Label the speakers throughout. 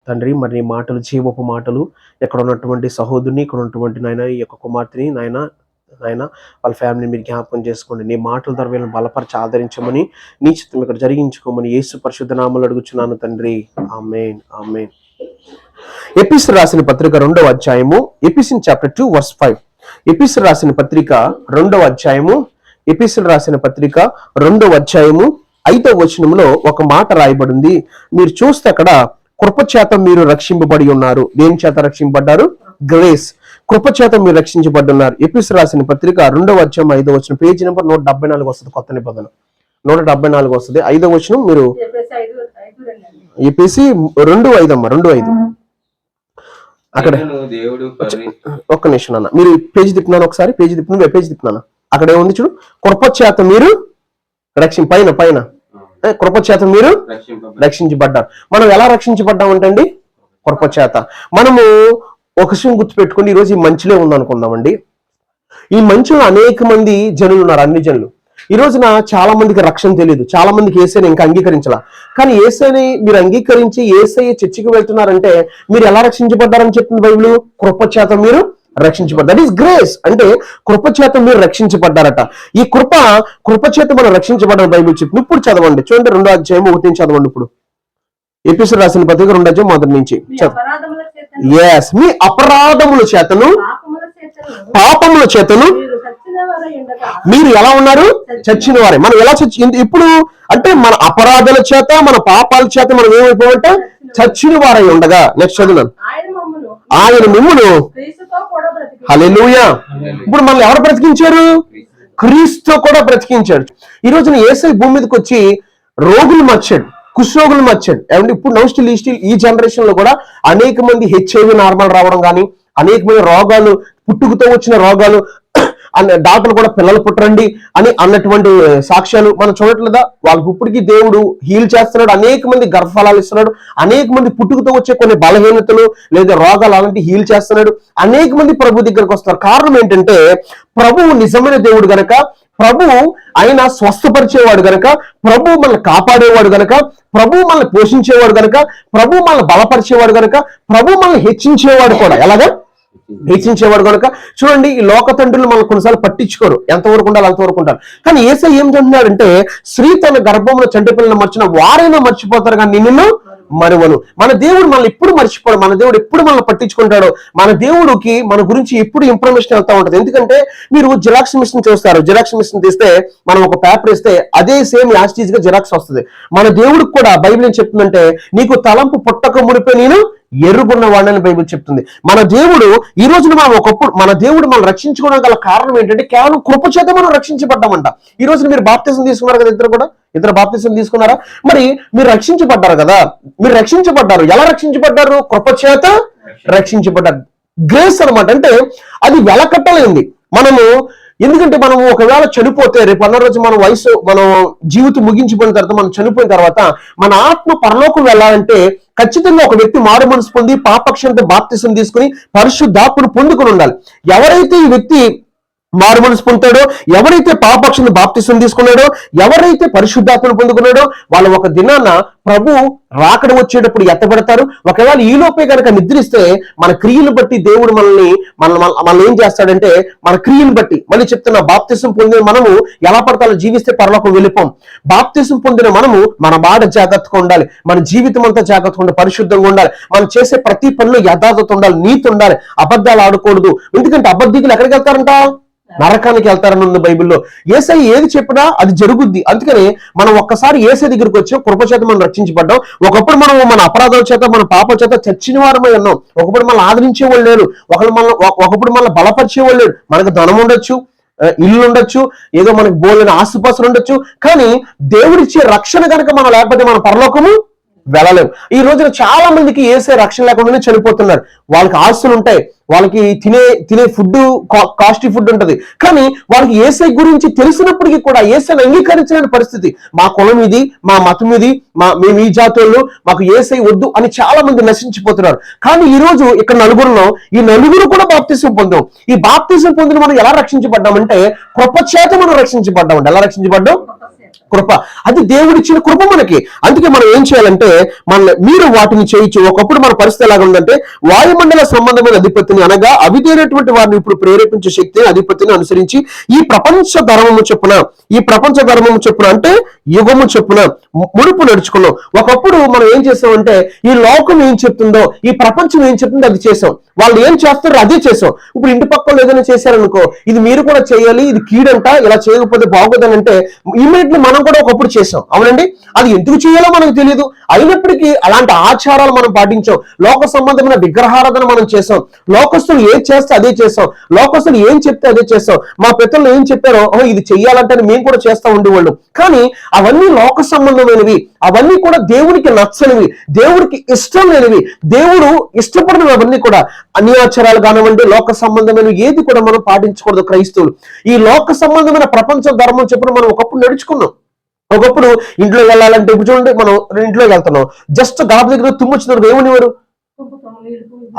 Speaker 1: తండ్రి, మరి నీ మాటలు జీవపు మాటలు ఎక్కడ ఉన్నటువంటి సహోదరుని, ఇక్కడ ఉన్నటువంటి నాయన ఈ యొక్క కుమార్తెని నాయన వాళ్ళ ఫ్యామిలీని మీరు జ్ఞాపకం చేసుకోండి. నీ మాటల ద్వారా వీళ్ళని బలపరిచి ఆదరించమని, నీ చిత్తం ఇక్కడ జరిగించుకోమని యేసు పరిశుద్ధ నామములో అడుగుచున్నాను తండ్రి. ఆమేన్, ఆమేన్. ఎఫెసీయులకు రాసిన పత్రిక 2వ అధ్యాయము, ఎఫెసియన్స్ చాప్టర్ 2 వర్స్ 5. ఎఫెసీయులకు రాసిన పత్రిక 2వ అధ్యాయము, ఎఫెసీయులకు రాసిన పత్రిక 2వ అధ్యాయము 5వ వచనంలో ఒక మాట రాయబడింది. మీరు చూస్తే అక్కడ కృప చేత మీరు రక్షింపబడి ఉన్నారు. దేని చేత రక్షింపబడ్డారు? గ్రేస్. కృప చేత మీరు రక్షించబడ్డారు. ఎఫెసీయులకు రాసిన పత్రిక 2వ అధ్యాయం 5వ వచనం, పేజీ నెంబర్ 174 వస్తుంది. కొత్త నిబంధన 174 వస్తుంది. 5వ వచనం మీరు ఎఫెసీ 2:5 అమ్మ, 2:5. అక్కడ ఒక్క నిమిషం అన్న, మీరు పేజీ తిప్పున్నాను, ఒకసారి పేజీ తిప్పిన పేజీ తిప్పున్నాను. అక్కడ ఏముంది చూడు, కృప చేత మీరు పైన కృప చేత మీరు రక్షించబడ్డారు. మనం ఎలా రక్షించబడ్డాం అంటండి? కృప చేత. మనము ఒక విషయం గుర్తుపెట్టుకుని ఈరోజు ఈ మంచిలో ఉందనుకుందామండి. ఈ మంచులో అనేక మంది జనులు ఉన్నారు, అన్ని జనులు. ఈ రోజున చాలా మందికి రక్షణ తెలియదు, చాలా మందికి యేసయ్యని ఇంకా అంగీకరించాల. కానీ యేసయ్యని మీరు అంగీకరించి యేసయ్య చర్చికి వెళ్తున్నారంటే మీరు ఎలా రక్షించబడ్డారని చెప్తుంది బైబిల్? కృప చేత మీరు రక్షించబడ్డారు. That is grace. అంటే కృప చేత మీరు రక్షించబడ్డారట. ఈ కృప చేత మనం రక్షించబడ్డారు బైబిల్ చెప్తుంది. ఇప్పుడు చదవండి, చూడండి 2వ అధ్యాయం 1 నుంచి చదవండి. ఇప్పుడు ఎఫెసీయులకు రాసిన పత్రిక 2వ అధ్యాయం 1 నుంచి. yes, మీ అపరాధముల చేతను పాపముల చేతను మీరు ఎలా ఉన్నారు? చచ్చిన వారే. మనం ఎలా ఇప్పుడు అంటే మన అపరాధాల చేత మన పాపాల చేత మనం ఏమైపోమంటే చచ్చిన వారై ఉండగా. నెక్స్ట్ చదువున్నాను, ఆయన మిమ్మును హల్లెలూయా. ఇప్పుడు మనం ఎవరు బ్రతికించారు? క్రీస్తు కూడా బ్రతికించాడు. ఈ రోజున యేసయ్య భూమి మీదకి వచ్చి రోగులు మార్చాడు, కుష్ఠరోగులు మార్చాడు. ఏమంటే ఇప్పుడు నౌ స్టిల్ ఈ జనరేషన్ లో కూడా అనేక మంది HIV నార్మల్ రావడం కానీ, అనేక మంది రోగాలు పుట్టుకతో వచ్చిన రోగాలు డాక్టర్లు కూడా పిల్లలు పుట్టరండి అని అన్నటువంటి సాక్ష్యాలు మనం చూడట్లేదా? వాళ్ళకి ఇప్పటికీ దేవుడు హీల్ చేస్తున్నాడు, అనేక మంది గర్భఫలాలు ఇస్తున్నాడు, అనేక మంది పుట్టుకతో వచ్చే కొన్ని బలహీనతలు లేదా రోగాలు అలాంటి హీల్ చేస్తున్నాడు. అనేక మంది ప్రభు దగ్గరకు వస్తారు. కారణం ఏంటంటే ప్రభువు నిజమైన దేవుడు గనక, ప్రభు ఆయన స్వస్థపరిచేవాడు గనక, ప్రభు మనల్ని కాపాడేవాడు గనక, ప్రభు మనల్ని పోషించేవాడు గనక, ప్రభు మనల్ని బలపరిచేవాడు గనక, ప్రభు మనల్ని హెచ్చించేవాడు కూడా. ఎలాగా? హెచ్చించేవాడు కనుక. చూడండి, ఈ లోక తండ్రులు మనం కొన్నిసార్లు పట్టించుకోరు, ఎంతవరకు ఉండాలి అంతవరకు ఉంటారు. కానీ యేసయ్య ఏం చెప్తున్నాడంటే, స్త్రీ తన గర్భంలో చంటి పిల్లలను మర్చిన వారైనా మర్చిపోతారు కానీ నిన్ను మరువను. మన దేవుడు మనల్ని ఎప్పుడు మర్చిపోడు, మన దేవుడు ఎప్పుడు మనల్ని పట్టించుకుంటాడు. మన దేవుడికి మన గురించి ఎప్పుడు ఇన్ఫర్మేషన్ వెళ్తా ఉంటుంది. ఎందుకంటే మీరు జిరాక్స్ మిషన్ చూస్తారు, జిరాక్స్ మిషన్ తీస్తే మనం ఒక పేపర్ ఇస్తే అదే సేమ్ యాస్టీజ్ గా జిరాక్స్ వస్తుంది. మన దేవుడికి కూడా బైబిల్ ఏం చెప్తుందంటే, నీకు తలంపు పుట్టక మునిపే నేను ఎరుగున్న వాడని బైబిల్ చెప్తుంది. మన దేవుడు ఈ రోజున మనం ఒకప్పుడు మన దేవుడు మనం రక్షించుకోవడం గల కారణం ఏంటంటే కేవలం కృప చేత మనం రక్షించబడ్డామంట. ఈ రోజున మీరు బాప్తిసం తీసుకున్నారు కదా, ఇద్దరు బాప్తిసం తీసుకున్నారా? మరి మీరు రక్షించబడ్డారు కదా, మీరు రక్షించబడ్డారు. ఎలా రక్షించబడ్డారు? కృప చేత రక్షించబడ్డారు. గ్రేస్ అన్నమాట. అంటే అది వెలకట్టలేంది. ఎందుకంటే మనం ఒకవేళ చనిపోతే రేపు అన్న రోజు మనం జీవితం ముగించిపోయిన తర్వాత, మనం చనిపోయిన తర్వాత మన ఆత్మ పరలోకం వెళ్ళాలంటే ఖచ్చితంగా ఒక వ్యక్తి మారు మనసు పొంది పాపక్షంతో బాప్తిసం తీసుకుని పరిశుద్ధాత్మను పొందుకుని ఉండాలి. ఎవరైతే ఈ వ్యక్తి మారు మనసు పొందుతాడో, ఎవరైతే పాపక్షను బాప్తిసం తీసుకున్నాడో, ఎవరైతే పరిశుద్ధాత్మను పొందుకున్నాడో వాళ్ళు ఒక దినాన ప్రభు రాకడ వచ్చేటప్పుడు ఎత్తబడతారు. ఒకవేళ ఈ లోపే కనుక నిద్రిస్తే మన క్రియలు బట్టి దేవుడు మనల్ని ఏం చేస్తాడంటే, మన క్రియలు బట్టి మళ్ళీ చెప్తున్నా, బాప్తిసం పొందిన మనము ఎలా పడతాలో జీవిస్తే పరలోకం వెళ్ళిపోం. బాప్తిసం పొందిన మనము మన మాట జాగ్రత్తగా ఉండాలి, మన జీవితం అంతా జాగ్రత్తగా ఉండాలి, పరిశుద్ధంగా ఉండాలి, మనం చేసే ప్రతి పనిలో యథార్థత ఉండాలి, నీతి ఉండాలి, అబద్ధాలు ఆడకూడదు. ఎందుకంటే అబద్ధికులు ఎక్కడికి వెళ్తారంట? నరకానికి వెళ్తారని ఉంది బైబిల్లో. యేసయ్య ఏది చెప్పినా అది జరుగుద్ది. అందుకని మనం ఒక్కసారి యేసయ్య దగ్గరికి వచ్చాం, కృప చేత మనం రక్షించబడ్డాం. ఒకప్పుడు మనం మన అపరాధాల చేత మన పాప చేత చచ్చిన వారమై ఉన్నాం. ఒకప్పుడు మనల్ని ఆదరించేవాళ్ళు లేరు, ఒకప్పుడు మనల్ని బలపరిచేవాళ్ళు లేరు. మనకు ధనం ఉండొచ్చు, ఇల్లు ఉండొచ్చు, ఏదో మనకు బోలైన ఆస్తుపాస్తులు ఉండొచ్చు, కానీ దేవుడిచ్చే రక్షణ కనుక మనం లేకపోతే మన పరలోకము వెళ్ళలేము. ఈ రోజున చాలా మందికి యేసయ్య రక్షణ లేకుండానే చనిపోతున్నారు. వాళ్ళకి ఆస్తులు ఉంటాయి, వాళ్ళకి తినే ఫుడ్ కాస్ట్లీ ఫుడ్ ఉంటది, కానీ వాళ్ళకి యేసయ్య గురించి తెలిసినప్పటికీ కూడా యేసయ్యను అంగీకరించలేని పరిస్థితి. మా కులం ఇది, మా మతం ఇది, మేము ఈ జాతులు, మాకు యేసయ్య వద్దు అని చాలా మంది నశించిపోతున్నారు. కానీ ఈ రోజు ఇక్కడ ఈ నలుగురు కూడా బాప్తిసం పొందాం. ఈ బాప్తిసం పొందిన మనం ఎలా రక్షించబడ్డామంటే కృప చేత మనం రక్షించబడ్డామంటే. ఎలా రక్షించబడ్డాం? కృప. అది దేవుడిచ్చిన కృప మనకి. అందుకే మనం ఏం చేయాలంటే మీరు వాటిని చేయొచ్చు. ఒకప్పుడు మన పరిస్థితి ఎలాగా ఉందంటే వాయుమండల సంబంధమైన అధిపతిని అనగా అవిధేయటువంటి వారిని ఇప్పుడు ప్రేరేపించే శక్తిని అధిపతిని అనుసరించి ఈ ప్రపంచ ధర్మము చొప్పున అంటే యుగము చొప్పున ముడుపు నడుచుకున్నాం. ఒకప్పుడు మనం ఏం చేసామంటే ఈ లోకం ఏం చెప్తుందో, ఈ ప్రపంచం ఏం చెప్తుందో అది చేసాం. వాళ్ళు ఏం చేస్తారో అదే చేసాం. ఇప్పుడు ఇంటి పక్కన ఏదైనా చేశారనుకో, ఇది మీరు కూడా చేయాలి, ఇది కీడంట, ఇలా చేయకపోతే బాగోదని అంటే ఇమీడియట్లీ మనం కూడా ఒకప్పుడు చేసాం. అవునండి, అది ఎందుకు చేయాలో మనకు తెలియదు. అయినప్పటికీ అలాంటి ఆచారాలు మనం పాటించాం. లోక సంబంధమైన విగ్రహారాధన మనం చేసాం. లోకస్తులు ఏం చేస్తే అదే చేసాం. లోకస్తులు ఏం చెప్తే అదే చేసాం. మా పెద్దలు ఏం చెప్పారో ఇది చెయ్యాలంటే మేము కూడా చేస్తా ఉండేవాళ్ళు. కానీ అవన్నీ లోక సంబంధమైనవి, అవన్నీ కూడా దేవుడికి నచ్చనివి, దేవుడికి ఇష్టం లేనివి, దేవుడు ఇష్టపడినవి. అవన్నీ కూడా అన్ని ఆచారాలు కానివ్వండి, లోక సంబంధమైనవి ఏది కూడా మనం పాటించకూడదు క్రైస్తవులు. ఈ లోక సంబంధమైన ప్రపంచ ధర్మం చెప్పిన మనం ఒకప్పుడు నడుచుకున్నాం. ఒకప్పుడు ఇంట్లో వెళ్ళాలంటే ఇప్పుడు చూడండి, మనం ఇంట్లోకి వెళ్తున్నాం, జస్ట్ గడప దగ్గర తుమ్మొచ్చినారు ఏమనివారు,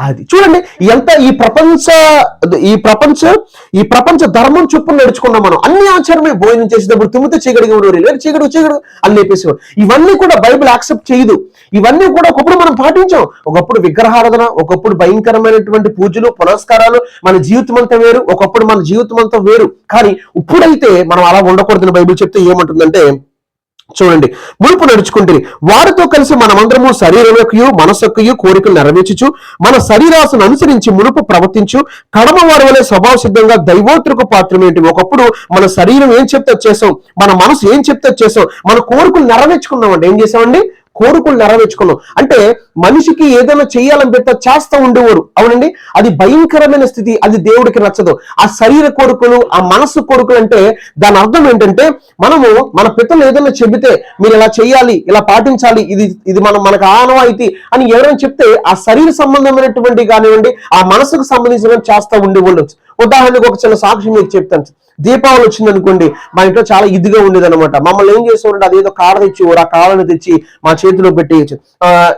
Speaker 1: అది చూడండి ఎంత ఈ ప్రపంచ ధర్మం చొప్పున నడుచుకున్నాం మనం. అన్ని ఆచారమే. భోజనం చేసేటప్పుడు తుమ్మితే చీకడు అన్ని లేపేసేవారు. ఇవన్నీ కూడా బైబిల్ యాక్సెప్ట్ చేయదు. ఇవన్నీ కూడా ఒకప్పుడు మనం పాటించాం. ఒకప్పుడు విగ్రహారాధన, ఒకప్పుడు భయంకరమైనటువంటి పూజలు పునస్కారాలు, మన జీవితం అంతా వేరు. ఒకప్పుడు మన జీవితం అంతా వేరు. కానీ ఇప్పుడైతే మనం అలా ఉండకూడదని బైబిల్ చెప్తే ఏమంటుందంటే చూడండి, మునుపు నడుచుకుంటే వారితో కలిసి మనమందరము శరీరముకయు మనస్సుకయు కోరికలు నెరవేర్చుచు మన శరీరాశను అనుసరించి మునుపు ప్రవర్తించు కడమ వారి వలె స్వభావ సిద్ధంగా దైవోత్తరకు పాత్రమేంటి. ఒకప్పుడు మన శరీరం ఏం చెప్తే చేసాం, మన మనసు ఏం చెప్తే చేసాం, మన కోరికలు నెరవేర్చుకున్నామండి. ఏం చేసామండి, కోరికలు నెరవేర్చుకున్నాం. అంటే మనిషికి ఏదైనా చేయాలని పెట్టా చేస్తూ ఉండేవారు. అవునండి, అది భయంకరమైన స్థితి. అది దేవుడికి నచ్చదు. ఆ శరీర కోరికలు, ఆ మనస్సు కోరికలు అంటే దాని అర్థం ఏంటంటే మన పితలు ఏదైనా చెబితే మీరు ఇలా చేయాలి, ఇలా పాటించాలి, ఇది మనకు ఆనవాయితీ అని ఎవరైనా చెప్తే ఆ శరీర సంబంధమైనటువంటి కానివ్వండి, ఆ మనసుకు సంబంధించిన చేస్తూ ఉండేవాళ్ళు. ఉదాహరణకు ఒక చిన్న సాక్షి మీకు చెప్తాను. దీపావళి వచ్చింది అనుకోండి, మా ఇంట్లో చాలా ఇదిగా ఉండేది అనమాట. మమ్మల్ని ఏం చేసేవారంటే అదేదో కాడ తెచ్చేవారు. ఆ కాడని తెచ్చి మా చేతిలో పెట్టి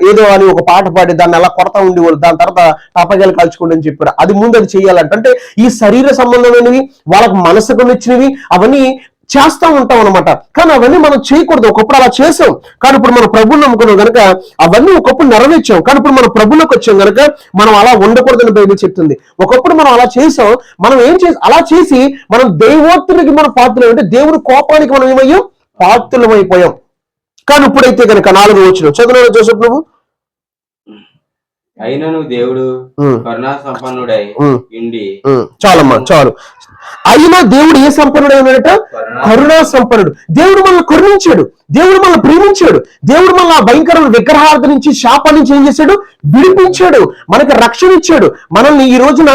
Speaker 1: ఏదో అని ఒక పాట పాడి దాన్ని అలా కొడతా ఉండేవారు. దాని తర్వాత టపాకాయలు కాల్చుకోండి అని చెప్పారు. అది ముందు అది చేయాలంటే, అంటే ఈ శరీర సంబంధమైనవి, వాళ్ళకు మనసుకు నచ్చినవి అవన్నీ చేస్తూ ఉంటాం అనమాట. కానీ అవన్నీ మనం చేయకూడదు. ఒకప్పుడు అలా చేసాం, కానీ ఇప్పుడు మనం ప్రభువుని నమ్ముకున్నాం కనుక అవన్నీ ఒకప్పుడు నెరవేర్చాం. కానీ ఇప్పుడు మనం ప్రభువులోకి వచ్చాం కనుక మనం అలా ఉండకూడదని బైబిల్ చెప్తుంది. ఒకప్పుడు మనం అలా చేసాం. మనం అలా చేసి మనం దైవోత్తరికి మనం పాత్రలు, అంటే దేవుడి కోపానికి మనం ఏమయ్యాం, పాత్రలమైపోయాం. కానీ ఇప్పుడైతే కనుక 4వ వచనం చదువు జోసెఫ్ నువ్వు.
Speaker 2: అయినను దేవుడు కరుణా సంపన్నుడై ఉండి.
Speaker 1: చాలమ్మా చాలు. అయినా దేవుడు ఏ సంపన్నుడై ఉన్నాడట, కరుణా సంపన్నుడు. దేవుడు మనల్ని కరుణించాడు, దేవుడు మనల్ని ప్రేమించాడు, దేవుడు మన భయంకరమైన విగ్రహార్థ నుంచి, శాపం నుంచి ఏం చేశాడు, విడిపించాడు, మనకి రక్షణ ఇచ్చాడు. మనల్ని ఈ రోజున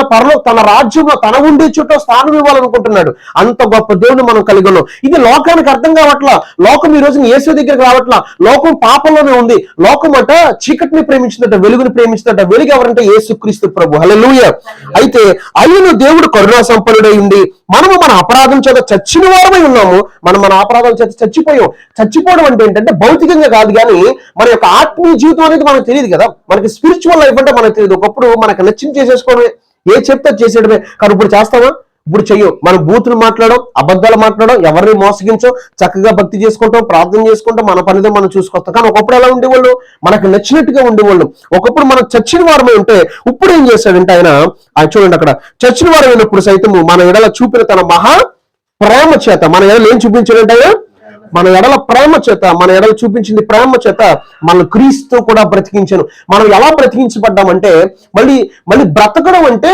Speaker 1: తన రాజ్యంలో తన ఉండే చుట్టూ స్థానం ఇవ్వాలనుకుంటున్నాడు. అంత గొప్ప దేవుని మనం కలిగి ఉన్నాం. ఇది లోకానికి అర్థం కావట్లా. లోకం ఈ రోజున యేసు దగ్గరికి రావట్లా. లోకం పాపంలోనే ఉంది. లోకం అంట చీకటిని ప్రేమించిందట, వెలుగుని ప్రేమించిందట. వెలుగు ఎవరంటే యేసుక్రీస్తు ప్రభు. హల్లెలూయా. అయితే ఆయన దేవుడు కరుణా సంపన్నుడై ఉండి మనము మన అపరాధం చేత చచ్చిన వారమై ఉన్నాము. మన అపరాధాల చేత చచ్చిపోవడం అంటే ఏంటంటే భౌతికంగా కాదు, కానీ మన యొక్క ఆత్మీయ జీవితం అనేది మనకు తెలియదు కదా. మనకి స్పిరిచువల్ లైఫ్ అంటే మనకు తెలియదు. ఒకప్పుడు మనకు నచ్చింది చేసేసుకోవడమే, ఏ చెప్తే చేసేయడమే. కానీ ఇప్పుడు చేస్తామా, ఇప్పుడు చెయ్యం. మనం బూతులు మాట్లాడడం, అబద్ధాలు మాట్లాడడం, ఎవరిని మోసగించం, చక్కగా భక్తి చేసుకుంటాం, ప్రార్థన చేసుకుంటాం, మన పనితో మనం చూసుకొస్తాం. కానీ ఒకప్పుడు ఎలా ఉండేవాళ్ళు, మనకు నచ్చినట్టుగా ఉండేవాళ్ళు. ఒకప్పుడు మనం చచ్చిన వారమే ఉంటే ఇప్పుడు ఏం చేశాడంటే ఆయన చూడండి, అక్కడ చచ్చిన వారమైనప్పుడు సైతం మన ఎడల చూపిన తన మహా ప్రేమ చేత, మన ఎడలు ఏం చూపించాడంటే ఆయన మన ఎడల ప్రేమ చేత, మన ఎడలు చూపించింది ప్రేమ చేత మన క్రీస్తు కూడా బ్రతికించాను. మనం ఎలా బ్రతికించబడ్డామంటే మళ్ళీ బ్రతకడం అంటే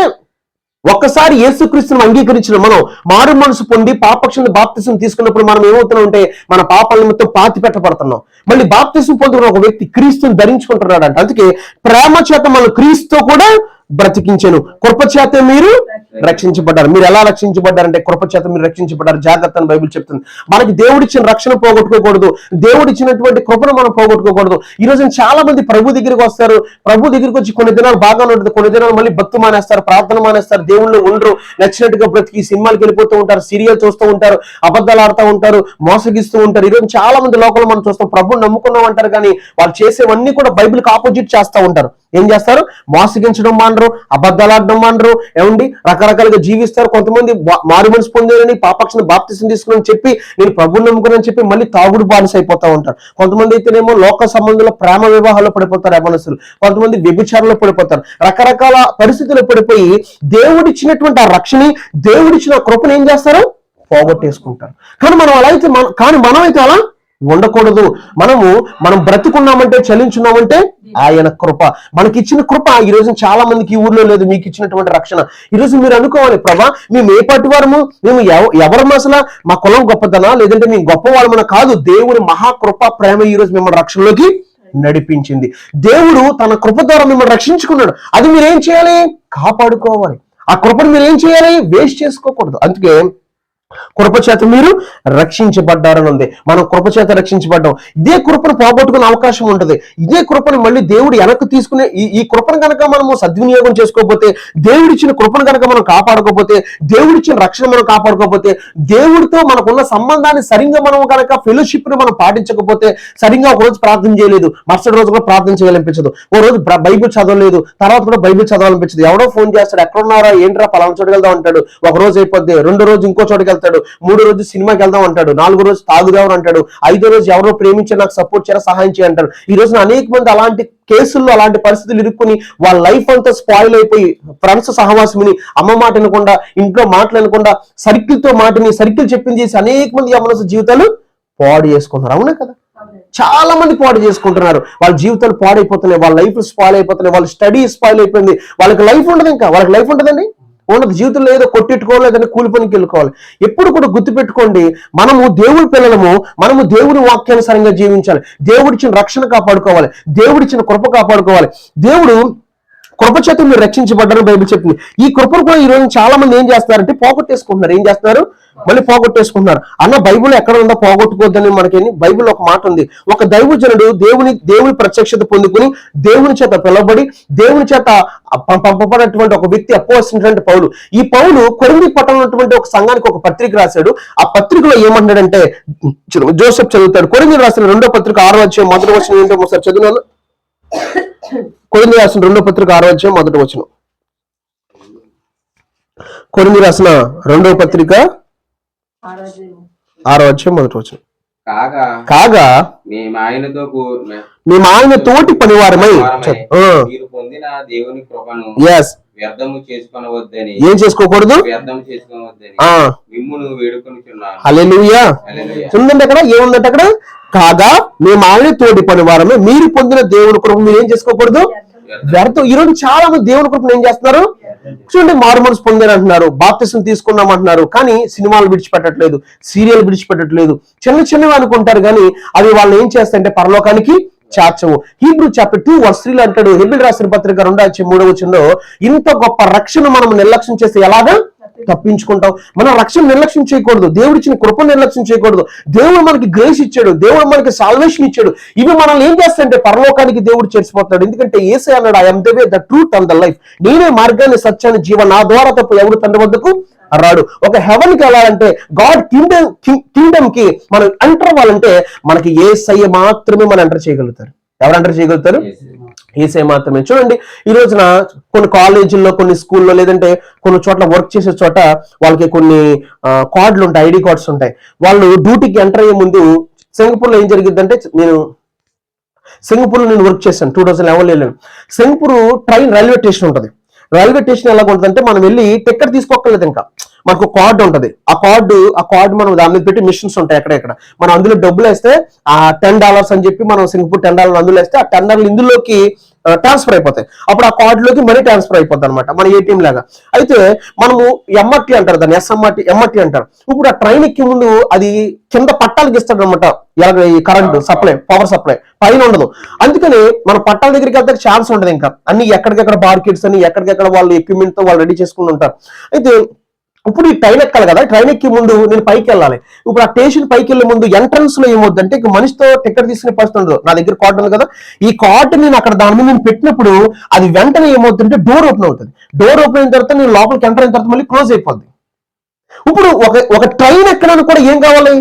Speaker 1: ఒక్కసారి యేసుక్రీస్తును అంగీకరించిన మనం మారు మనసు పొంది పాపక్షణ బాప్తిసం తీసుకున్నప్పుడు మనం ఏమవుతున్నాం అంటే మన పాపాల నిమిత్తం పాతి పెట్టబడుతున్నాం. మళ్ళీ బాప్తిసం పొందుకున్న ఒక వ్యక్తి క్రీస్తుని ధరించుకుంటున్నాడు అంట. అందుకే ప్రేమ చేత మనం క్రీస్తు కూడా బ్రతికించాను, కృపచేత మీరు రక్షించబడ్డారు. మీరు ఎలా రక్షించబడ్డారంటే కృపచేత మీరు రక్షించబడ్డారు. జాగ్రత్త అని బైబిల్ చెప్తుంది. మనకి దేవుడిచ్చిన రక్షణ పోగొట్టుకోకూడదు, దేవుడిచ్చినటువంటి కృపను మనం పోగొట్టుకోకూడదు. ఈ రోజు చాలా మంది ప్రభు దగ్గరికి వస్తారు, ప్రభు దగ్గరికి వచ్చి కొన్ని దినాలు బాగానే ఉంటుంది, కొన్ని దినాలు మళ్ళీ భక్తి మానేస్తారు, ప్రార్థన మానేస్తారు, దేవుళ్ళు ఉండరు, నచ్చినట్టుగా బ్రతికి సినిమాలకు వెళ్ళిపోతూ ఉంటారు, సీరియల్ చూస్తూ ఉంటారు, అబద్ధాలు ఆడుతూ ఉంటారు, మోసగిస్తూ ఉంటారు. ఈ రోజు చాలా మంది లోకంలో మనం చూస్తాం ప్రభుని నమ్ముకున్నాం అంటారు, కానీ వాళ్ళు చేసేవన్నీ కూడా బైబిల్కి ఆపోజిట్ చేస్తూ ఉంటారు. ఏం చేస్తారు? మోసగించడం మానరు, అబద్ధాలు ఆడడం మానరు, ఏమండి రకరకాలుగా జీవిస్తారు. కొంతమంది మారు మనసు పొందారని పాపక్షణ బాప్తిసం తీసుకుని చెప్పి నేను ప్రభువుని నమ్ముకుని చెప్పి మళ్ళీ తాగుడు బానిస అయిపోతా ఉంటారు. కొంతమంది అయితేనేమో లోక సంబంధంలో ప్రేమ వివాహాల్లో పడిపోతారు యవ్వనస్తులు, కొంతమంది వ్యభిచారంలో పడిపోతారు. రకరకాల పరిస్థితుల్లో పడిపోయి దేవుడిచ్చినటువంటి ఆ రక్షణ, దేవుడిచ్చిన కృపను ఏం చేస్తారు? పోగొట్టేసుకుంటారు. కానీ మనం అయితే అలా ఉండకూడదు. మనం బ్రతుకున్నామంటే, చలించున్నామంటే ఆయన కృప, మనకిచ్చిన కృప ఈ రోజు చాలా మందికి ఈ ఊర్లో లేదు. మీకు ఇచ్చినటువంటి రక్షణ ఈ రోజు మీరు అనుకోవాలి, ప్రభా మేము ఏ పాటి వారము, మేము ఎవరము, అసలు మా కులం గొప్పదనా, లేదంటే మేము గొప్ప వాళ్ళమన్నా కాదు. దేవుని మహాకృప ప్రేమ ఈ రోజు మిమ్మల్ని రక్షణలోకి నడిపించింది. దేవుడు తన కృప ద్వారా మిమ్మల్ని రక్షించుకున్నాడు. అది మీరేం చేయాలి? కాపాడుకోవాలి. ఆ కృపను మీరు ఏం చేయాలి? వేస్ట్ చేసుకోకూడదు. అందుకే కృపచేత మీరు రక్షించబడ్డారని ఉంది. మనం కృపచేత రక్షించబడ్డాం. ఇదే కృపను పోగొట్టుకునే అవకాశం ఉంటుంది. ఇదే కృపను మళ్ళీ దేవుడు వెనక్కి తీసుకునే ఈ కృపను కనుక మనము సద్వినియోగం చేసుకోకపోతే, దేవుడిచ్చిన కృపను కనుక మనం కాపాడుకోకపోతే, దేవుడిచ్చిన రక్షణ మనం కాపాడుకోకపోతే, దేవుడితో మనకున్న సంబంధాన్ని సరిగ్గా మనం కనుక ఫెలోషిప్ ని మనం పాటించకపోతే, సరిగ్గా ఒక రోజు ప్రార్థన చేయలేదు, మరుసటి రోజు కూడా ప్రార్థన చేయాలనిపించదు, ఓ రోజు బైబిల్ చదవలేదు, తర్వాత కూడా బైబిల్ చదవాలనిపించదు, ఎవడో ఫోన్ చేస్తాడు, ఎక్కడున్నారా ఏంట్రా పలానా చోటుకి వెళ్దాం అంటాడు, ఒక రోజు అయిపోద్ది, రెండో రోజు ఇంకో చోటుకి వెళ్తాడు, మూడో రోజు సినిమాకి వెళ్దాం అంటాడు, నాలుగో రోజు తాగుదాం అంటాడు, ఐదో రోజు ఎవరో ప్రేమించి నాకు సపోర్ట్ చేయరా, సహాయం చేయంటారు. ఈ రోజున అనేక మంది అలాంటి కేసుల్లో, అలాంటి పరిస్థితులు ఇరుక్కుని వాళ్ళ లైఫ్ అంతా స్పాయిల్ అయిపోయి, ఫ్రెండ్స్ సహవాసముని, అమ్మ మాట వినకుండా, ఇంట్లో మాట్లాడకుండా, సర్కిల్ చెప్పింది చేసి అనేక మంది యవ్వనస్తుల జీవితాలు పాడు చేసుకుంటున్నారు. అవునా కదా? చాలా మంది పాడు చేసుకుంటున్నారు. వాళ్ళ జీవితాలు పాడైపోతున్నాయి, వాళ్ళ లైఫ్ స్పాయిల్ అయిపోతున్నాయి, వాళ్ళ స్టడీ స్పాయిల్ అయిపోయింది. వాళ్ళకి లైఫ్ ఉండదు, ఇంకా వాళ్ళకి లైఫ్ ఉంటుందండి, ఉండదు. జీవితంలో ఏదో కొట్టెట్టుకోవాలి, లేదంటే కూలి పనికి వెళ్ళుకోవాలి. ఎప్పుడు కూడా గుర్తుపెట్టుకోండి, మనము దేవుడి పిల్లలము, మనము దేవుడి వాక్యానుసారంగా జీవించాలి, దేవుడిచ్చిన రక్షణ కాపాడుకోవాలి, దేవుడిచ్చిన కృప కాపాడుకోవాలి. దేవుడు కృపచేత మీరు రక్షించబడ్డారని బైబిల్ చెప్పింది. ఈ కృపను కూడా ఈ రోజు చాలా మంది ఏం చేస్తారంటే పోగొట్టేసుకుంటున్నారు. ఏం చేస్తున్నారు? మళ్ళీ పోగొట్టేసుకుంటున్నారు. అన్న బైబిల్ ఎక్కడ ఉందో పోగొట్టుకోవద్దని మనకి బైబిల్ ఒక మాట ఉంది. ఒక దైవజనుడు దేవుని ప్రత్యక్షత పొందుకుని, దేవుని చేత పిలవబడి, దేవుని చేత పంపబడినటువంటి ఒక వ్యక్తి అపోస్తలుడైన పౌలు. ఈ పౌలు కొరింథీ పట్టణంలో ఉన్నటువంటి ఒక సంఘానికి ఒక పత్రిక రాశాడు. ఆ పత్రికలో ఏమంటాడంటే, జోసెఫ్ చదువుతాడు. కొరింథీ రాసిన 2వ పత్రిక 6వ అధ్యాయం 1వ వచనం ఏంటో ఒకసారి చదివాను. కొరింథీ రాసిన 2వ పత్రిక 6వ అధ్యాయం 1వ వచనం. కొరింథీ రాసిన 2వ పత్రిక 6వ అధ్యాయం 1వ వచనం. కాగా మేము ఆయన తోటి పనివారమై
Speaker 2: మీరు పొందిన దేవుని కృపను వ్యర్థము చేసుకొనవద్దని,
Speaker 1: ఏం చేసుకోకూడదు?
Speaker 2: వ్యర్థము చేసుకొనవద్దని మిమ్మును వేడుకొనుచున్నాను.
Speaker 1: హల్లెలూయా. ఉందండి అక్కడ, ఏముందంటే అక్కడ, కాగా మేము ఆయన తోటి పనివారమే మీరు పొందిన దేవుని కృపను మీరు ఏం చేసుకోకూడదు? వ్యర్థం. ఈ రోజు చాలా మంది దేవుని కృపను ఏం చేస్తున్నారు? చూడండి, మారు మనసు పొందారు అంటున్నారు, బాప్తిసం తీసుకున్నాం అంటున్నారు, కానీ సినిమాలు విడిచిపెట్టట్లేదు, సీరియల్ విడిచిపెట్టట్లేదు, చిన్నవి అనుకుంటారు, కానీ అవి వాళ్ళు ఏం చేస్తాయంటే పరలోకానికి చేర్చవు. హీబ్రూ చాప్టర్ 2 verse 3 అంటాడు, హెబ్రీయులకు రాసిన పత్రిక 2వ అధ్యాయం 3వ వచనంలో, ఇంత గొప్ప రక్షణ మనం నిర్లక్ష్యం చేస్తే ఎలాగా తప్పించుకుంటాం? మనం రక్షణ నిర్లక్ష్యం చేయకూడదు, దేవుడిచ్చిన కృప నిర్లక్ష్యం చేయకూడదు. దేవుడు మనకి గ్రేస్ ఇచ్చాడు, దేవుడు మనకి సాల్వేషన్ ఇచ్చాడు. ఇవి మనల్ని ఏం చేస్తాయంటే పరలోకానికి దేవుడు చేర్చిపోతాడు. ఎందుకంటే యేసయ్య అన్నాడు, I am the way, the truth and the life, నేనే మార్గాన్ని, సత్యాన్ని, జీవన, నా ద్వారా తప్ప ఎవరు తండ్రి వద్దకు రాడు. ఒక హెవెన్ కి వెళ్ళాలంటే, గాడ్ కింగ్డమ్ కి మనం ఎంటర్ అవ్వాలంటే మనకి యేసయ్య మాత్రమే మనం ఎంటర్ చేయగలుగుతారు. ఎవరు ఎంటర్ చేయగలుగుతారు? యేసయ్య మాత్రమే. చూడండి, ఈ రోజున కొన్ని కాలేజీల్లో, కొన్ని స్కూల్లో, లేదంటే కొన్ని చోట్ల వర్క్ చేసే చోట వాళ్ళకి కొన్ని కార్డులు ఉంటాయి, ఐడి కార్డ్స్ ఉంటాయి. వాళ్ళు డ్యూటీకి ఎంటర్ అయ్యే ముందు, సింగపూర్ లో ఏం జరిగిందంటే, సింగపూర్ లో నేను వర్క్ చేశాను 2011. సింగపూర్ ట్రైన్ రైల్వే స్టేషన్ ఉంటుంది. రైల్వే స్టేషన్ ఎలా ఉంటుందంటే, మనం వెళ్ళి టికెట్ తీసుకోక్కర్లేదు, ఇంకా మనకు కార్డు ఉంటుంది. ఆ కార్డు మనం దాని మీద పెట్టి మిషన్స్ ఉంటాయి ఎక్కడెక్కడ, మనం అందులో డబ్బులు వేస్తే ఆ $10 అని చెప్పి మనం సింగపూర్ $10 అందులో వేస్తే ఆ $10 ఇందులోకి ట్రాన్స్ఫర్ అయిపోతాయి. అప్పుడు ఆ కార్డులోకి మనీ ట్రాన్స్ఫర్ అయిపోద్ది అనమాట, మన ఏటీఎం లాగా. అయితే మనము ఎంఆర్టీ అంటారు దాన్ని, ఎంఆర్టీ అంటారు. ఇప్పుడు ఆ ట్రైన్ ఎక్కి ముందు అది కింద పట్టాలకి ఇస్తాడు అనమాట, ఈ కరెంట్ సప్లై, పవర్ సప్లై పైన ఉండదు. అందుకని మన పట్టాల దగ్గరికి వెళ్తే ఛాన్స్ ఉండదు. ఇంకా అన్ని ఎక్కడికెక్కడ బార్కెట్స్ అని, ఎక్కడికెక్కడ వాళ్ళు ఎక్విప్మెంట్ తో వాళ్ళు రెడీ చేసుకుని ఉంటారు. అయితే ఇప్పుడు ఈ ట్రైన్ ఎక్కాలి కదా, ట్రైన్ ఎక్కి ముందు నేను పైకి వెళ్ళాలి. ఇప్పుడు ఆ స్టేషన్ పైకి వెళ్ళే ముందు ఎంట్రన్స్ లో ఏమవుతుందంటే, ఇక మనిషితో టికెట్ తీసుకునే పరిస్థితి ఉండదు. నా దగ్గర కార్డు ఉంది కదా, ఈ కార్డు నేను అక్కడ దాని మీద నేను పెట్టినప్పుడు అది వెంటనే ఏమవుతుందంటే డోర్ ఓపెన్ అవుతుంది. డోర్ ఓపెన్ అయిన తర్వాత నేను లోపలికి ఎంటర్ అయిన తర్వాత మళ్ళీ క్లోజ్ అయిపోద్ది. ఇప్పుడు ఒక ట్రైన్ ఎక్కడానికి కూడా ఏం కావాలి?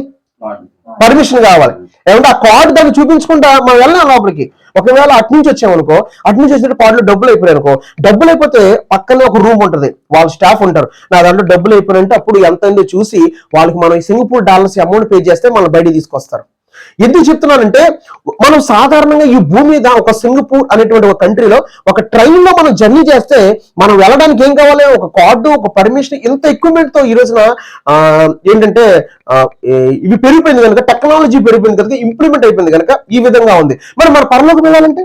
Speaker 1: పర్మిషన్ కావాలి. ఏమంటే ఆ కార్డు దాన్ని చూపించుకుంటా మనం వెళ్ళాం లోపలికి. ఒకవేళ అటు నుంచి వచ్చామనుకో, అటు నుంచి వచ్చేటప్పుడు కార్డులో డబ్బులు అయిపోయాయి అనుకో, డబ్బులు అయిపోతే పక్కనే ఒక రూమ్ ఉంటుంది, వాళ్ళ స్టాఫ్ ఉంటారు, నా దాంట్లో డబ్బులు అయిపోయినంటే అప్పుడు ఎంత అయిందో చూసి వాళ్ళకి మనం సింగపూర్ డాలర్స్ అమౌంట్ పే చేస్తే మనం బయటికి తీసుకొస్తారు. ఎందుకు చెప్తున్నానంటే మనం సాధారణంగా ఈ భూమి మీద ఒక సింగపూర్ అనేటువంటి ఒక కంట్రీలో ఒక ట్రైన్ లో మనం జర్నీ చేస్తే మనం వెళ్ళడానికి ఏం కావాలి, ఒక కార్డు, ఒక పర్మిషన్, ఇంత ఎక్విప్మెంట్ తో ఈ రోజున ఏంటంటే ఇవి పెరిగిపోయింది కనుక, టెక్నాలజీ పెరిగిపోయింది కనుక, ఇంప్లిమెంట్ అయిపోయింది కనుక ఈ విధంగా ఉంది. మరి మన పరలోకం వెళ్ళాలంటే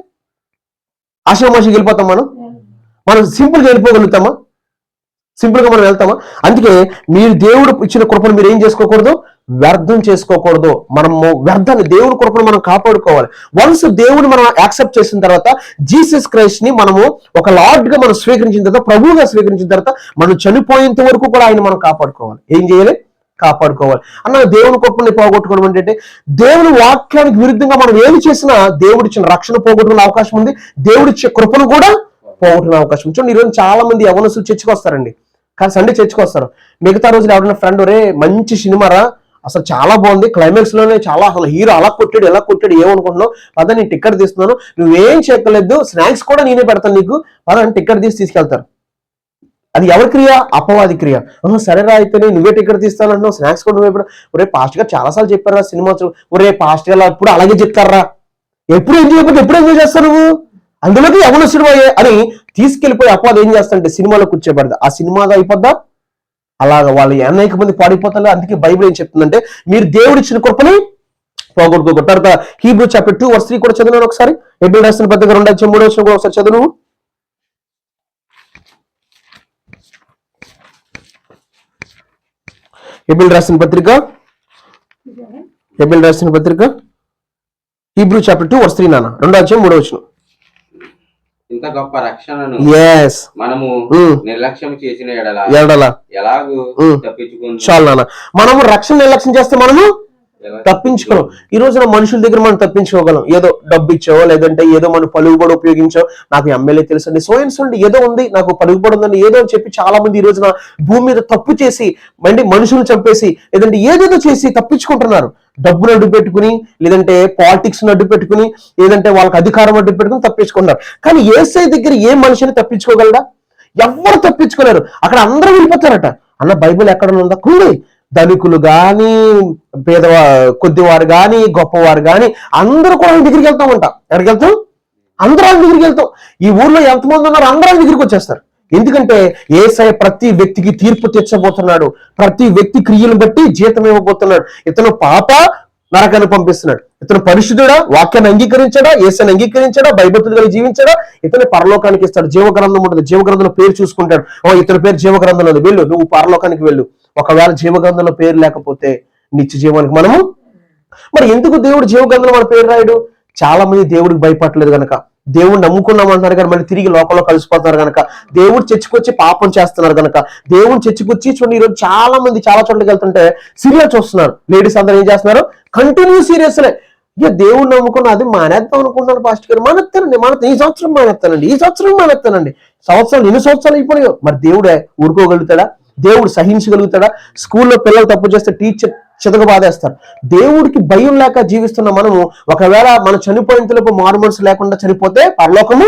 Speaker 1: ఆశ్రమాషికి వెళ్ళిపోతాం, మనం సింపుల్గా వెళ్ళిపోగలుగుతామా? సింపుల్ గా మనం వెళ్తామా? అందుకే మీరు దేవుడు ఇచ్చిన కృపను మీరు ఏం చేసుకోకూడదు, వ్యర్థం చేసుకోకూడదు. మనము వ్యర్థాన్ని, దేవుడి కృపను మనం కాపాడుకోవాలి. వన్స్ దేవుడు మనం యాక్సెప్ట్ చేసిన తర్వాత, జీసస్ క్రైస్ట్ ని మనము ఒక లార్డ్ గా మనం స్వీకరించిన తర్వాత, ప్రభువుగా స్వీకరించిన తర్వాత, మనం చనిపోయేంత వరకు కూడా ఆయన మనం కాపాడుకోవాలి. ఏం చేయాలి? కాపాడుకోవాలి. అన్న దేవుని కృపని పోగొట్టుకోవడం అంటే, దేవుని వాక్యానికి విరుద్ధంగా మనం ఏమి చేసినా దేవుడిచ్చిన రక్షణ పోగొట్టుకునే అవకాశం ఉంది, దేవుడిచ్చే కృపను కూడా పోగొట్టుకునే అవకాశం. చూడండి, ఈరోజు చాలా మంది యవనస్తులు చర్చికి వస్తారండి, కానీ సండే చర్చికి వస్తారు. మిగతా రోజులు ఎవరైనా ఫ్రెండ్, రే మంచి సినిమారా, అసలు చాలా బాగుంది, క్లైమాక్స్ లోనే చాలా, అసలు హీరో అలా కొట్టాడు ఎలా కొట్టాడు ఏమనుకుంటున్నావు, పద నేను టికెట్ తీస్తున్నాను, నువ్వేం చెక్కలేదు, స్నాక్స్ కూడా నేనే పెడతాను నీకు, పద అని టికెట్ తీసి తీసుకెళ్తారు. అది ఎవరి క్రియ? అపవాది క్రియ. సరేరా అయితేనే నువ్వే టికెట్ తీస్తానంటున్నావు, స్నాక్స్ కూడా నువ్వే పెడతావు. ఒరే పాస్ట్ గారు చాలాసార్లు చెప్పారా సినిమా, ఒరే పాస్ట్ గారు ఎప్పుడు అలాగే చెప్తారా, ఎప్పుడు ఎంజాయ్ చేయకపోతే ఎప్పుడు ఎంజాయ్ చేస్తావు నువ్వు, అందులోకి యవనస్తుడు అని తీసుకెళ్లిపోయి అపవాది ఏం చేస్తానంటే సినిమాలో కూర్చోబెడతా, ఆ సినిమాగా అయిపోద్దా, అలాగా వాళ్ళు అనేక మంది పాడిపోతారు. అందుకే బైబిల్ ఏం చెప్తుందంటే, మీరు దేవుడిచ్చిన కృపని పోగొట్టుకోకూడదు. తర్వాత హీబ్రూ చాప్టర్ 2:3 కూడా చదివినాను ఒకసారి. హెబ్రీయులకు రాసిన పత్రిక 2:3 కూడా ఒకసారి చదువు. హెబ్రీయులకు రాసిన పత్రిక హీబ్రూ చాప్టర్ 2:3 నాన్న, 2:3.
Speaker 2: ఇంత గొప్ప రక్షణను మనము నిర్లక్ష్యం చేసిన ఎడల ఎలాగూ తప్పించుకుంటాం.
Speaker 1: చాలు నాన్న, మనము రక్షణ నిర్లక్ష్యం చేస్తే మనము తప్పించుకోలేం. ఈ రోజున మనుషుల దగ్గర మనం తప్పించుకోగలం, ఏదో డబ్బు ఇచ్చో, లేదంటే ఏదో మనం పలుకుబడి ఉపయోగించో, నాకు ఎమ్మెల్యే తెలుసండి, సోయన్స్ అండి, ఏదో ఉంది నాకు పలుకుబడి ఉందండి, ఏదో అని చెప్పి చాలా మంది ఈ రోజున భూమి మీద తప్పు చేసి, మనుషులు చంపేసి, లేదంటే ఏదేదో చేసి తప్పించుకుంటున్నారు. డబ్బును అడ్డు పెట్టుకుని, లేదంటే పాలిటిక్స్ ను అడ్డు పెట్టుకుని, లేదంటే వాళ్ళకి అధికారం అడ్డు పెట్టుకుని తప్పించుకుంటున్నారు. కానీ యేసయ్య దగ్గర ఏ మనిషిని తప్పించుకోగలడా? ఎవ్వరు తప్పించుకోలేరు. అక్కడ అందరూ వెళ్ళిపోతారట. అన్న బైబిల్ ఎక్కడ ఉందా? కూడి ధనికులు గాని, కొద్దివారు గాని, గొప్పవారు గాని అందరూ కూడా ఆయన దగ్గరికి వెళ్తామంట. ఎక్కడికి వెళ్తాం? అందరూ ఆయన దగ్గరికి వెళ్తాం. ఈ ఊర్లో ఎంతమంది ఉన్నారు అందరూ ఆయన దగ్గరికి వచ్చేస్తారు. ఎందుకంటే యేసయ్య ప్రతి వ్యక్తికి తీర్పు తెచ్చబోతున్నాడు, ప్రతి వ్యక్తి క్రియలను బట్టి జీతం ఇవ్వబోతున్నాడు. ఇతను పాప నరకాన్ని పంపిస్తున్నాడు, ఇతను పరిశుద్ధుడా, వాక్యాన్ని అంగీకరించాడా, యేసయ్యని అంగీకరించాడా, భయభక్తులుగా జీవించాడా, ఇతను పరలోకానికి ఇస్తాడు. జీవగ్రంథం ఉంటుంది, జీవగ్రంథంలో పేరు చూసుకుంటాడు. ఇతని పేరు జీవగ్రంథంలో ఉంది, వెళ్ళు నువ్వు పరలోకానికి వెళ్ళు. ఒకవేళ జీవగ్రంథంలో పేరు లేకపోతే నిత్య జీవానికి మనము. మరి ఎందుకు దేవుడు జీవగ్రంథంలో మన పేరు రాయడు? చాలా మంది దేవుడికి భయపడలేదు కనుక, దేవుడు నమ్ముకున్నామంటున్నారు కానీ మళ్ళీ తిరిగి లోకంలో కలిసిపోతున్నారు కనుక, దేవుడు చర్చికొచ్చి పాపం చేస్తున్నారు కనుక, దేవుడు చర్చికొచ్చి చూడండి, ఈరోజు చాలా మంది చాలా చోట్లకి వెళ్తుంటే సీరియల్ చూస్తున్నారు. లేడీస్ అందరూ ఏం చేస్తున్నారు? కంటిన్యూ సీరియల్స్లే. ఇక దేవుడు నమ్ముకున్న అది మానేద్దాం అనుకుంటున్నాను పాస్టర్ గారు, మానేస్తానండి, ఈ సంవత్సరం మానేస్తానండి, ఈ సంవత్సరం మానేస్తానండి. సంవత్సరాలు 2 సంవత్సరాలు అయిపోయాయో. మరి దేవుడే ఊరుకోగలుగుతాడా? దేవుడు సహించగలుగుతాడా? స్కూల్లో పిల్లలు తప్పు చేస్తే టీచర్ చితక బాధేస్తారు. దేవుడికి భయం లేక జీవిస్తున్న మనము ఒకవేళ మన చనిపోయేంతలోపు మారు మనసు లేకుండా చనిపోతే పరలోకము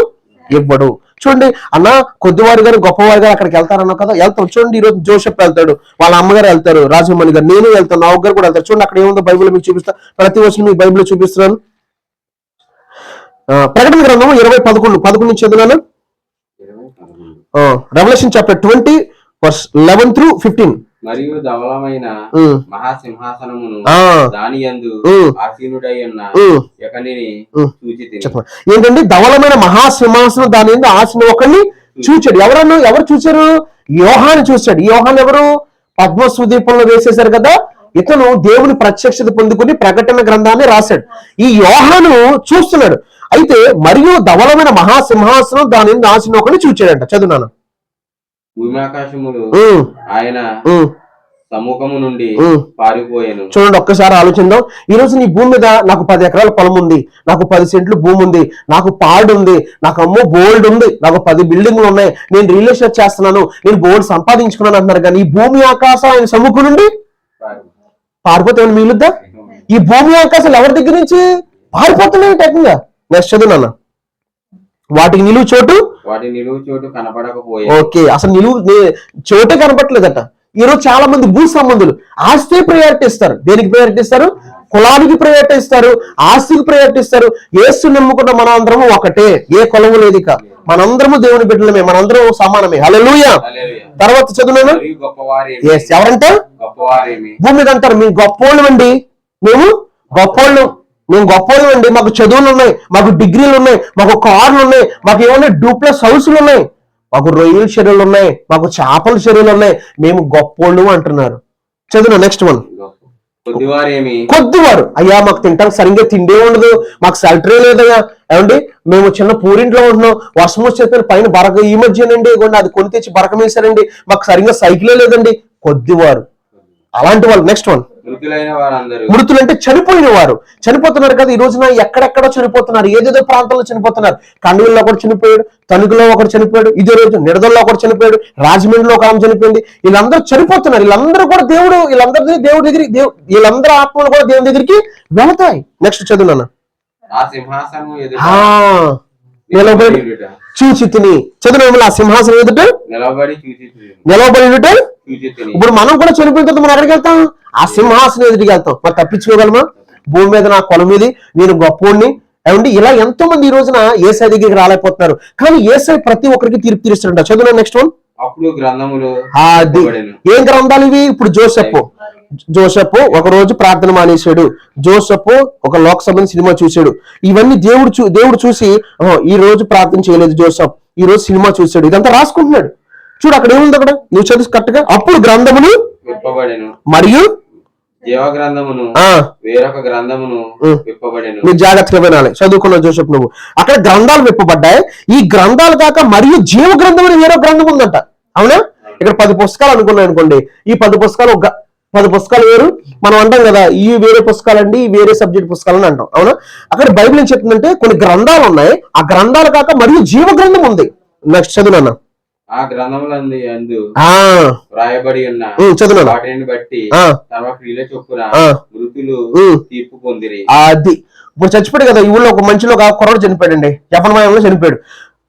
Speaker 1: ఇవ్వడు. చూడండి అన్న, కొద్దివారు గారు గొప్పవారు గారు అక్కడికి వెళ్తారన్నావు కదా, వెళ్తాం. చూడండి ఈరోజు జోసెఫ్ వెళ్తాడు, వాళ్ళ అమ్మగారు వెళ్తారు, రాజమణి గారు, నేను వెళ్తాను, నా గారు కూడా వెళ్తారు. చూడండి అక్కడ ఏముందో బైబిల్ మీకు చూపిస్తా, ప్రతి వచనం మీకు బైబిల్ చూపిస్తున్నాను. ప్రకటన గ్రంథము 20:11 చదివాను. Revelation chapter 20:11-15.
Speaker 2: మరియు ధవలమైన మహాసింహాసనమును దాని యందు ఆసీనుడై ఉన్న ఒకనిని చూచితిని.
Speaker 1: ఏంటండి? ధవలమైన మహాసింహాసనం దాని యందు ఆసీనుడు ఒకరిని చూచాడు. ఎవరు చూచారు? యోహాను చూశాడు. యోహాను ఎవరు? పద్మశ్రీ దీపంలో వేసేశారు కదా, ఇతను దేవుని ప్రత్యక్షత పొందుకుని ప్రకటన గ్రంథాన్ని రాశాడు. ఈ యోహాను చూస్తున్నాడు. అయితే మరియు ధవలమైన మహాసింహాసనం దాని యందు ఆసీనుడు ఒకరిని చూచాడంట. చదువునాను.
Speaker 2: భూమాకాశములు ఆయన సముఖము నుండి పారిపోయాను.
Speaker 1: చూడండి, ఒక్కసారి ఆలోచిద్దాం. ఈ రోజు నీ భూమి మీద నాకు 10 ఎకరాల పొలం ఉంది, నాకు 10 సెంట్లు భూమి ఉంది, నాకు పాడు ఉంది, నాకు అమ్మో బోల్డ్ ఉంది, నాకు 10 బిల్డింగ్లు ఉన్నాయి, నేను రియల్ ఎస్టేట్ చేస్తున్నాను, నేను బోల్డ్ సంపాదించుకున్నాను అంటున్నారు. కానీ ఈ భూమి ఆకాశం ఆయన సముఖం నుండి పారిపోతే ఏమైనా మిగులుద్దా? ఈ భూమి ఆకాశాలు ఎవరి దగ్గర నుంచి పారిపోతున్నాయి ఏకంగా. నెక్స్ట్ చదువు వాటికి నిలువు చోటు
Speaker 2: కనపడకపోయే.
Speaker 1: ఓకే, అసలు చోటే కనపడలేదట. ఈరోజు చాలా మంది భూ సంబంధులు ఆస్తి ప్రయారిటీ ఇస్తారు. దేనికి ప్రయారిటీ ఇస్తారు? కులానికి ప్రయారిటీ ఇస్తారు, ఆస్తికి ప్రయారిటీ ఇస్తారు. యేసు నమ్ముకున్న మనందరము ఒకటే, ఏ కులము లేదు. ఇక మనందరము దేవుని బిడ్డలమే, మనందరం సమానమే. హల్లెలూయా. తర్వాత చదువున్నాను. ఎవరంట? భూమి మీద అంటారు మేము గొప్పోళ్ళం అండి, మేము గొప్పోళ్ళం అండి, మాకు చదువులు ఉన్నాయి, మాకు డిగ్రీలు ఉన్నాయి, మాకు కార్లు ఉన్నాయి, మాకు ఏమన్నా డూప్లెక్స్ హౌస్లు ఉన్నాయి, మాకు రొయ్యల చెరువులు ఉన్నాయి, మాకు చేపల చెరువులు ఉన్నాయి, మేము గొప్పోళ్ళు అంటున్నారు. చదువు నెక్స్ట్ వన్. కొద్దివారు, అయ్యా మాకు తింటానికి సరిగ్గా తిండే ఉండదు, మాకు సాలరీ లేదయ్యా, ఏమండి మేము చిన్న పూరింట్లో ఉంటున్నాం, వర్షం వచ్చేస్తే పైన బరక ఈ మధ్యనండి అది కొని తెచ్చి బరకం వేశారండి, మాకు సరిగ్గా సైకిలే లేదండి. కొద్దివారు, అలాంటి వాళ్ళు. Next one. మృతులు అంటే చనిపోయిన వారు, చనిపోతున్నారు కదా ఈ రోజున, ఎక్కడెక్కడో చనిపోతున్నారు, ఏదేదో ప్రాంతంలో చనిపోతున్నారు. కండుగుల్లో ఒకటి చనిపోయాడు, తణుకులో ఒకటి చనిపోయాడు, ఇదే రోజు నిడదల్లో ఒకటి చనిపోయాడు, రాజమండ్రిలో ఒక ఆమె చనిపోయింది. వీళ్ళందరూ చనిపోతున్నారు. వీళ్ళందరూ కూడా వీళ్ళందరి దేవుడి దగ్గరికి, వీళ్ళందరూ ఆత్మలు కూడా దేవుడి దగ్గరికి వెళతాయి. నెక్స్ట్ చదువున్నాను. నిలబడి చూచి తిని. చదువు ఆ సింహాసనం ఎదుట నిలబడి. ఇప్పుడు మనం కూడా చనిపోయిన తర్వాత మనం ఎక్కడికి వెళ్తాం? ఆ సింహాసనం ఎదుటికి వెళ్తాం. మరి తప్పించుకోగలమా? భూమి మీద నా కొల మీద నేను గొప్పోడిని ఏమండి, ఇలా ఎంతో మంది ఈ రోజున యేసయ్య దగ్గరికి రాలేకపోతున్నారు. కానీ యేసయ్య ప్రతి ఒక్కరికి తీర్పు తీరుస్తాడంట. చదువు నెక్స్ట్ వన్.
Speaker 2: అప్పుడు గ్రంథములు
Speaker 1: ఏం గ్రంథాలు ఇవి? ఇప్పుడు జోసెఫ్ ఒక రోజు ప్రార్థన మానేశాడు. జోసెఫ్ ఒక లోక్సభ సినిమా చూశాడు. ఇవన్నీ దేవుడు చూసి ఈ రోజు ప్రార్థన చేయలేదు జోసెఫ్, ఈ రోజు సినిమా చూశాడు, ఇదంతా రాసుకుంటున్నాడు. చూడు అక్కడ ఏముంది, అక్కడ నువ్వు చదువు కరెక్ట్ గా. అప్పుడు గ్రంథములు మరియు
Speaker 2: వేరొక గ్రంథమును విప్పబడెను.
Speaker 1: మీరు జాగ్రత్తగా వినాలి, చదువుకున్న జోసెఫ్ నువ్వు. అక్కడ గ్రంథాలు విప్పబడ్డాయి. ఈ గ్రంథాలు కాక మరియు జీవ గ్రంథం అని వేరొక గ్రంథం ఉందంట. అవునా? ఇక్కడ 10 పుస్తకాలు అనుకున్నాయి అనుకోండి. ఈ 10 పుస్తకాలు వేరు. మనం అంటాం కదా ఈ వేరే పుస్తకాలండి, వేరే సబ్జెక్ట్ పుస్తకాలు అని అంటాం. అవునా? అక్కడ బైబిల్ ఏం చెప్తుందంటే కొన్ని గ్రంథాలు ఉన్నాయి, ఆ గ్రంథాలు కాక మరియు జీవ గ్రంథం ఉంది. నెక్స్ట్ చదువునా.
Speaker 2: ఆ గ్రంథములందు రాయబడి ఉన్న వాటిని బట్టి తమ క్రియల చొప్పున మృతులు తీర్పు పొందిరి.
Speaker 1: అది ఇప్పుడు చచ్చిపోయాడు కదా, ఈ ఊళ్ళో ఒక మంచిలో ఒక కుర్రాడు చనిపోయాడండి, జపనమయంలో చనిపోయాడు.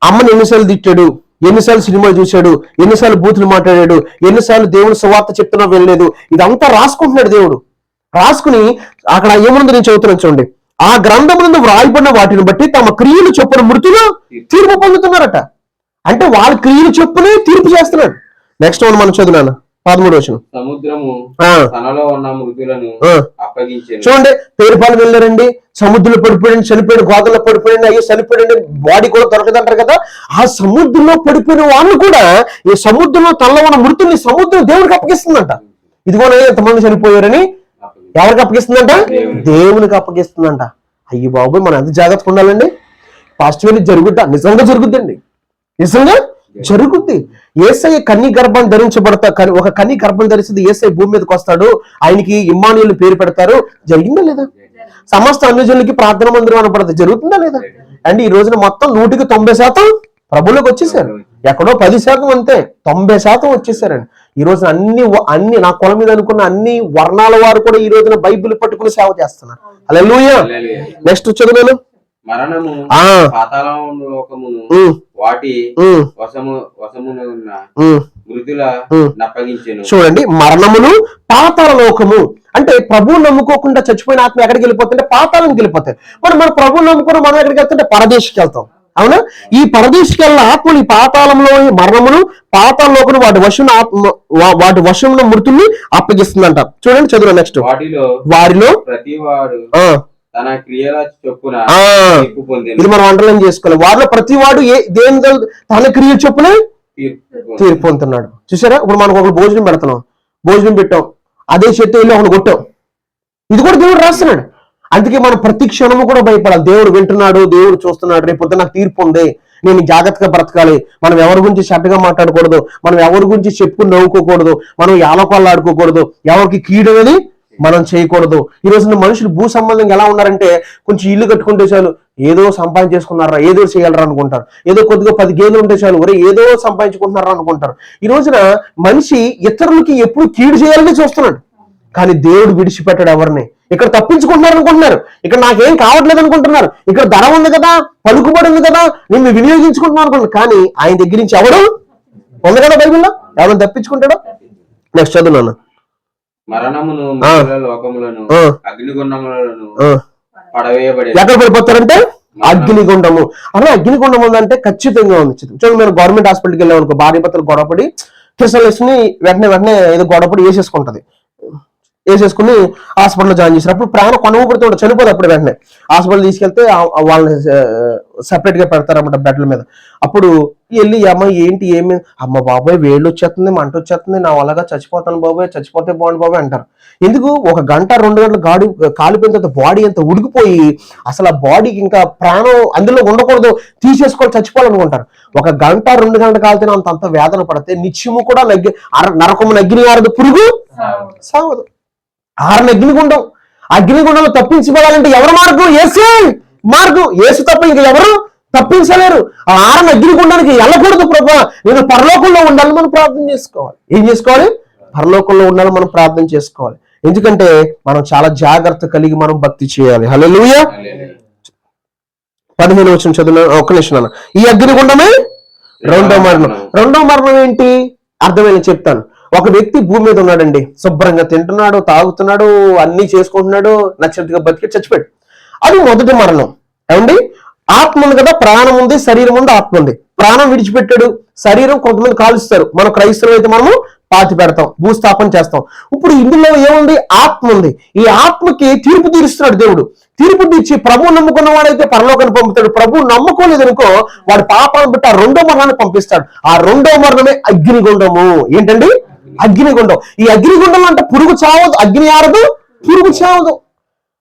Speaker 1: అమ్మని ఎన్నిసార్లు తిట్టాడు, ఎన్నిసార్లు సినిమా చూశాడు, ఎన్నిసార్లు బూతులు మాట్లాడాడు, ఎన్నిసార్లు దేవుడు సువార్త చెప్తున్నా వెళ్ళలేదు. ఇదంతా రాసుకుంటున్నాడు దేవుడు. రాసుకుని అక్కడ ఏముంది నేను చదువుతున్నాను చూడండి. ఆ గ్రంథములందు వ్రాయబడిన వాటిని బట్టి తమ క్రియలు చొప్పున మృతులు తీర్పు పొందుతున్నారట. అంటే వాళ్ళ క్రియలు చొప్పునే తీర్పు చేస్తున్నాడు. నెక్స్ట్ వన్ మనం చదువునాను 13వ వచనం.
Speaker 2: సముద్రము తనలో ఉన్న మృతులను అప్పగించెను.
Speaker 1: చూడండి, పేరుపాలు వెళ్ళారండి, సముద్రంలో పడిపోయింది, చనిపోయిన గోదల్లో పడిపోయింది, అయ్యో చనిపోయింది, బాడీ కూడా దొరకదంటారు కదా. ఆ సముద్రంలో పడిపోయిన వాళ్ళు కూడా ఈ సముద్రంలో తనలో ఉన్న మృతుల్ని సముద్రం దేవుడికి అప్పగిస్తుందంట. ఇదిగోనే ఎంతమంది చనిపోయారని ఎవరికి అప్పగిస్తుందంట? దేవునికి అప్పగిస్తుందంట. అయ్యి బాబు, మనం ఎంత జాగ్రత్తగా ఉండాలండి. పాజిటివ్ జరుగుద్దా? నిజంగా జరుగుద్దండి, నిజంగా జరుగుద్ది. యేసయ్య కన్ని గర్భం ధరించబడతా, ఒక కన్ని గర్భం ధరిస్తుంది. యేసయ్య భూమి మీదకి వస్తాడు, ఆయనకి ఇమ్మానుయేలు పేరు పెడతారు. జరిగిందా లేదా? సమస్త అన్యజనులకి ప్రార్థన మందిరం అనబడుతుంది. జరుగుతుందా లేదా? అండ్ ఈ రోజున మొత్తం 100కి 90% ప్రభువులోకి వచ్చేసారు. ఎక్కడో 10% అంతే, 90% వచ్చేసారండి. ఈ రోజున అన్ని నా కులం మీద అనుకున్న అన్ని వర్ణాల వారు కూడా ఈ రోజున బైబిల్ పట్టుకుని సేవ చేస్తున్నారు. హల్లెలూయా. నెక్స్ట్ చదువును.
Speaker 2: మరణము పాతాళలోకమును వాటి వశమున ఉన్న మృతుల నప్పగించెను.
Speaker 1: చూడండి, మరణమును పాతాళ లోకము అంటే ప్రభువు నమ్ముకోకుండా చచ్చిపోయిన ఆత్మ ఎక్కడికి వెళ్ళిపోతుంటే పాతాళానికి వెళ్ళిపోతాయి. మన ప్రభువు నమ్ముకుని మనం ఎక్కడికి వెళ్తుంటే పరదేశికి వెళ్తాం. అవునా? ఈ పరదేశికి వెళ్ళిన ఆత్మలు ఈ పాతాళంలో మరణమును పాతాళలోకము వాటి వశమున మృతుల్ని అప్పగిస్తుందంట. చూడండి చదువు నెక్స్ట్. వారిలో ప్రతివాడు
Speaker 2: తన క్రియల చొప్పున
Speaker 1: ఇది మనం అండర్లైన్ చేసుకోవాలి. వారిలో ప్రతి వాడు దేని తన క్రియ చొప్పున తీర్పు పొందుతున్నాడు. చూసారా? ఇప్పుడు మనకు ఒక భోజనం పెడుతున్నాం, భోజనం పెట్టాం, అదే చేతి వెళ్ళి ఒకటి కొట్టాం, ఇది కూడా దేవుడు రాస్తున్నాడు. అందుకే మనం ప్రతి క్షణము కూడా భయపడాలి. దేవుడు వింటున్నాడు, దేవుడు చూస్తున్నాడు. రేపు పొద్దున నాకు తీర్పు ఉంది, నేను జాగ్రత్తగా బ్రతకాలి. మనం ఎవరి గురించి చెడ్డగా మాట్లాడకూడదు, మనం ఎవరి గురించి చెప్పుకుని నవ్వుకోకూడదు, మనం యాలకాళ్ళు ఆడుకోకూడదు, ఎవరికి కీడు అనేది మనం చేయకూడదు. ఈ రోజున మనుషులు భూ సంబంధంగా ఎలా ఉన్నారంటే కొంచెం ఇల్లు కట్టుకుంటే చాలు ఏదో సంపాదన చేసుకున్నారా, ఏదో చేయాలరా అనుకుంటారు. ఏదో కొద్దిగా 10 గేదెలు ఉంటే చాలు ఒరే ఏదో సంపాదించుకుంటున్నారా అనుకుంటారు. ఈ రోజున మనిషి ఇతరులకి ఎప్పుడు కీడు చేయాలని చూస్తున్నాడు, కానీ దేవుడు విడిచిపెట్టాడు ఎవరిని. ఇక్కడ తప్పించుకుంటున్నారు అనుకుంటున్నారు, ఇక్కడ నాకేం కావట్లేదు అనుకుంటున్నారు, ఇక్కడ ధర ఉంది కదా, పలుకుబడి ఉంది కదా, నేను వినియోగించుకుంటున్నాను అనుకుంటున్నాను. కానీ ఆయన దగ్గర నుంచి ఎవడు ఉంది కదా బైబిల్లో, ఎవరైనా తప్పించుకుంటాడో? నెక్స్ట్ చదువున్నాను.
Speaker 2: మరణమును లోకములను అగ్నిగుండములను పడవేయబడి
Speaker 1: ఎక్కడ పడిపోతారంటే అగ్నిగుండము. అలా అగ్నిగుండం ఉందంటే ఖచ్చితంగా ఉంది. చూడండి, మేము గవర్నమెంట్ హాస్పిటల్కి వెళ్ళాం అనుకో, భార్య భర్తలు గొడవపడి కిసలేసుకుని వెంటనే ఏదో గొడవపడి వేసేసుకుని హాస్పిటల్లో జాయిన్ చేశారు. అప్పుడు ప్రాణం కొనవబడుతుంటే చనిపోదు. అప్పుడు వెంటనే హాస్పిటల్ తీసుకెళ్తే వాళ్ళని సెపరేట్ గా పెడతారన్నమాట బెడ్ల మీద. అప్పుడు వెళ్ళి అమ్మ ఏంటి ఏమి, అమ్మ బాబాయ్ వేళ్ళు వచ్చేస్తుంది, మంట వచ్చేస్తుంది, నా వల్లగా చచ్చిపోతాను బాబాయ్, చచ్చిపోతే బాగుండు బాబాయ్ అంటారు. ఎందుకు? 1 గంట 2 గంటలు కాలిపోయిన తర్వాత బాడీ అంతా ఉడికిపోయి అసలు ఆ బాడీకి ఇంకా ప్రాణం అందులో ఉండకూడదు, తీసేసుకోవాలి, చచ్చిపోవాలనుకుంటారు. 1 గంట 2 గంటలు కాలితే అంత వేదన పడితే నిత్యము కూడా నరకము నగ్గిని ఆరదు, పురుగు సావదు. 6 అగ్నిగుండం. అగ్నిగుండంలో తప్పించుకోవాలంటే ఎవరు మార్గం? యేసే మార్గం. యేసు తప్ప ఇంకా ఎవరు తప్పించలేరు. ఆ 6 అగ్నిగుండానికి వెళ్ళకూడదు. ప్రభా, నేను పరలోకంలో ఉండాలని మనం ప్రార్థన చేసుకోవాలి. ఏం చేసుకోవాలి? పరలోకంలో ఉండాలని మనం ప్రార్థన చేసుకోవాలి. ఎందుకంటే మనం చాలా జాగ్రత్త కలిగి మనం భక్తి చేయాలి. హల్లెలూయా. 15వ వచనం చదువు. ఒక్క నిమిషం అన్న. ఈ అగ్నిగుండమే రెండో మరణం. రెండో మరణం ఏంటి అర్థమైన చెప్తాను. ఒక వ్యక్తి భూమి మీద ఉన్నాడండి, శుభ్రంగా తింటున్నాడు, తాగుతున్నాడు, అన్ని చేసుకుంటున్నాడు, నచ్చినట్టుగా బతికి చచ్చిపోయాడు. అది మొదటి మరణం. ఏమండి? ఆత్మ ఉంది కదా, ప్రాణం ఉంది, శరీరం ఉంది, ఆత్మ ఉంది. ప్రాణం విడిచిపెట్టాడు, శరీరం కొంతమంది కాలుస్తారు, మనం క్రైస్తవులు అయితే మనము పాతి పెడతాం, భూస్థాపన చేస్తాం. ఇప్పుడు ఇందులో ఏముంది? ఆత్మ ఉంది. ఈ ఆత్మకి తీర్పు తీరుస్తున్నాడు దేవుడు. తీర్పు తీర్చి ప్రభువు నమ్ముకున్న వాడైతే పరలోకాన్ని పంపుతాడు. ప్రభువు నమ్ముకోలేదనుకో వాడు పాపాలను బట్టి ఆ రెండో మరణాన్ని పంపిస్తాడు. ఆ రెండో మరణమే అగ్నిగుండము. ఏంటండి? అగ్నిగుండం. ఈ అగ్నిగుండం అంటే పురుగు చావదు, అగ్ని ఆరదు, పురుగు చావదు.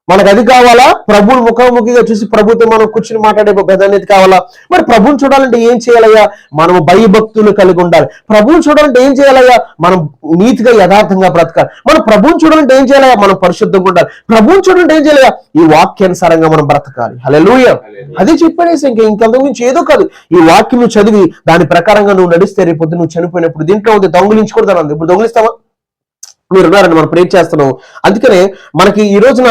Speaker 1: మనకు అది కావాలా? ప్రభువుని ముఖాముఖిగా చూసి ప్రభుత్వం మనం కూర్చుని మాట్లాడే అనేది కావాలా? మరి ప్రభువుని చూడాలంటే ఏం చేయాలయ్యా? మనం భయభక్తులు కలిగి ఉండాలి. ప్రభువుని చూడాలంటే ఏం చేయాలయ్యా? మనం నీతిగా యథార్థంగా బ్రతకాలి. మనం ప్రభువుని చూడాలంటే ఏం చేయాలయ్యా? మనం పరిశుద్ధంగా ఉండాలి. ప్రభువుని చూడాలంటే ఏం చేయాలయ్యా? ఈ వాక్యానుసారంగా మనం బ్రతకాలి. హల్లెలూయా. అదే చెప్పనేసి ఇంకంతకు మించి ఏదో కాదు. ఈ వాక్యం నువ్వు చదివి దాని ప్రకారంగా నువ్వు నడిస్తే రేపు నువ్వు చనిపోయినప్పుడు దీంట్లో ఉంది దొంగిలించకూడదు అన్నది. ఇప్పుడు దొంగిలిస్తావా? మీరు ఉన్నారండి, మనం ప్రేర్ చేస్తున్నాం. అందుకనే మనకి ఈ రోజున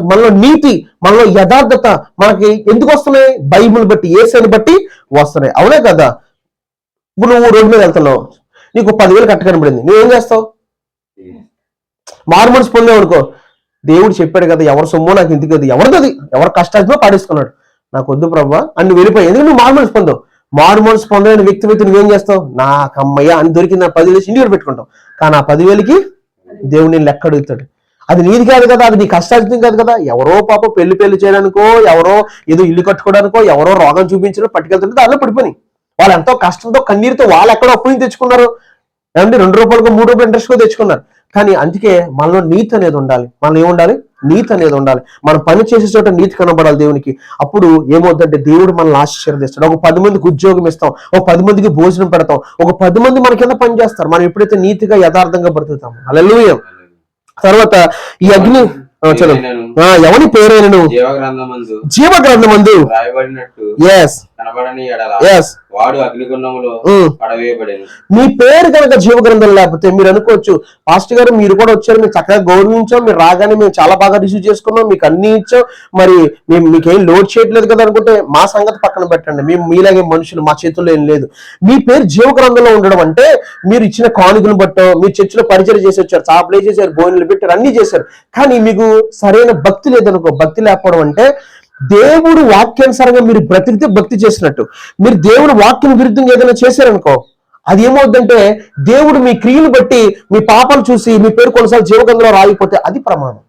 Speaker 1: మనలో నీతి, మనలో యథార్థత మనకి ఎందుకు వస్తున్నాయి? బైబిల్ బట్టి, యేసుని బట్టి వస్తున్నాయి. అవునే కదా? ఇప్పుడు నువ్వు రోడ్డు మీద వెళ్తున్నావు, నీకు 10,000 కట్ట కనబడింది, నువ్వేం చేస్తావు? మారు మనసు పొందావు అనుకో, దేవుడు చెప్పాడు కదా, ఎవరి సొమ్ము నాకు ఇంటికి అది, ఎవరిది, ఎవరి కష్టాల్లో పాడేసుకున్నాడు, నాకు వద్దు ప్రభా అని నువ్వు వెళ్ళిపోయి. ఎందుకు? నువ్వు మారు మనసు పొందావు. మారు మనసు పొందని వ్యక్తి నువ్వేం చేస్తావు? నాకు అమ్మయ్య అని దొరికింది 10,000 ఇంటికి పెట్టుకుంటావు. కానీ ఆ 10,000కి దేవుడిని లెక్క అడుగుతాడు. అది నీది కాదు కదా, అది నీ కష్టార్జితం కాదు కదా. ఎవరో పాప పెళ్లి చేయడానికో, ఎవరో ఏదో ఇల్లు కట్టుకోవడానికో, ఎవరో రోగం చూపించడం పట్టుకెళ్తుంటే దానిలో పడిపోయి వాళ్ళు ఎంతో కష్టంతో కన్నీరుతో వాళ్ళు ఎక్కడో అప్పుని తెచ్చుకున్నారు. ఏమంటే 2 రూపాయలకు 3 రూపాయలు ఇంట్రెస్ట్గా తెచ్చుకున్నారు. కానీ అందుకే మనలో నీతి అనేది ఉండాలి. మనం ఏముండాలి? నీతి అనేది ఉండాలి. మనం పని చేసే చోట నీతి కనబడాలి దేవునికి. అప్పుడు ఏమవుతుందంటే దేవుడు మనల్ని ఆశీర్వదిస్తాడు. ఒక 10 మందికి ఉద్యోగం ఇస్తాం, ఒక 10 మందికి భోజనం పెడతాం, ఒక 10 మంది మన కింద పని చేస్తారు. మనం ఎప్పుడైతే నీతిగా యథార్థంగా బ్రతుకుతాం. హల్లెలూయా. తర్వాత ఈ అగ్ని చలో ఎవని పేరైనను జీవగ్రంథమందు
Speaker 2: వాడు అగ్నిగుండములో పడవేయబడెను.
Speaker 1: మీ పేరు కనుక జీవగ్రంథం లేకపోతే మీరు అనుకోవచ్చు, పాస్టర్ గారు మీరు కూడా వచ్చారు, మేము చక్కగా గౌరవించాం, మీరు రాగానే మేము చాలా బాగా రిసీవ్ చేసుకున్నాం, మీకు అన్ని ఇచ్చాం, మరి మేము మీకేం లోడ్ చేయట్లేదు కదా అనుకుంటే మా సంగతి పక్కన పెట్టండి. మేము మీలాగే మనుషులు, మా చేతుల్లో ఏం లేదు. మీ పేరు జీవగ్రంథంలో ఉండడం అంటే మీరు ఇచ్చిన కానుకను బట్టో, మీరు చర్చిలో పరిచయం చేసి వచ్చారు, చాపలే చేశారు, భోజనాలు పెట్టారు, అన్ని చేశారు, కానీ మీకు సరైన భక్తి లేదనుకో. భక్తి లేకపోవడం అంటే దేవుడు వాక్యానుసారంగా మీరు బ్రతికితే భక్తి చేసినట్టు. మీరు దేవుడు వాక్యం విరుద్ధంగా ఏదైనా చేశారనుకో, అది ఏమవుతుందంటే దేవుడు మీ క్రియలు బట్టి మీ పాపాలు చూసి మీ పేరు కొన్నిసార్లు జీవగ్రంథంలో రాయిపోతే అది ప్రమాదం.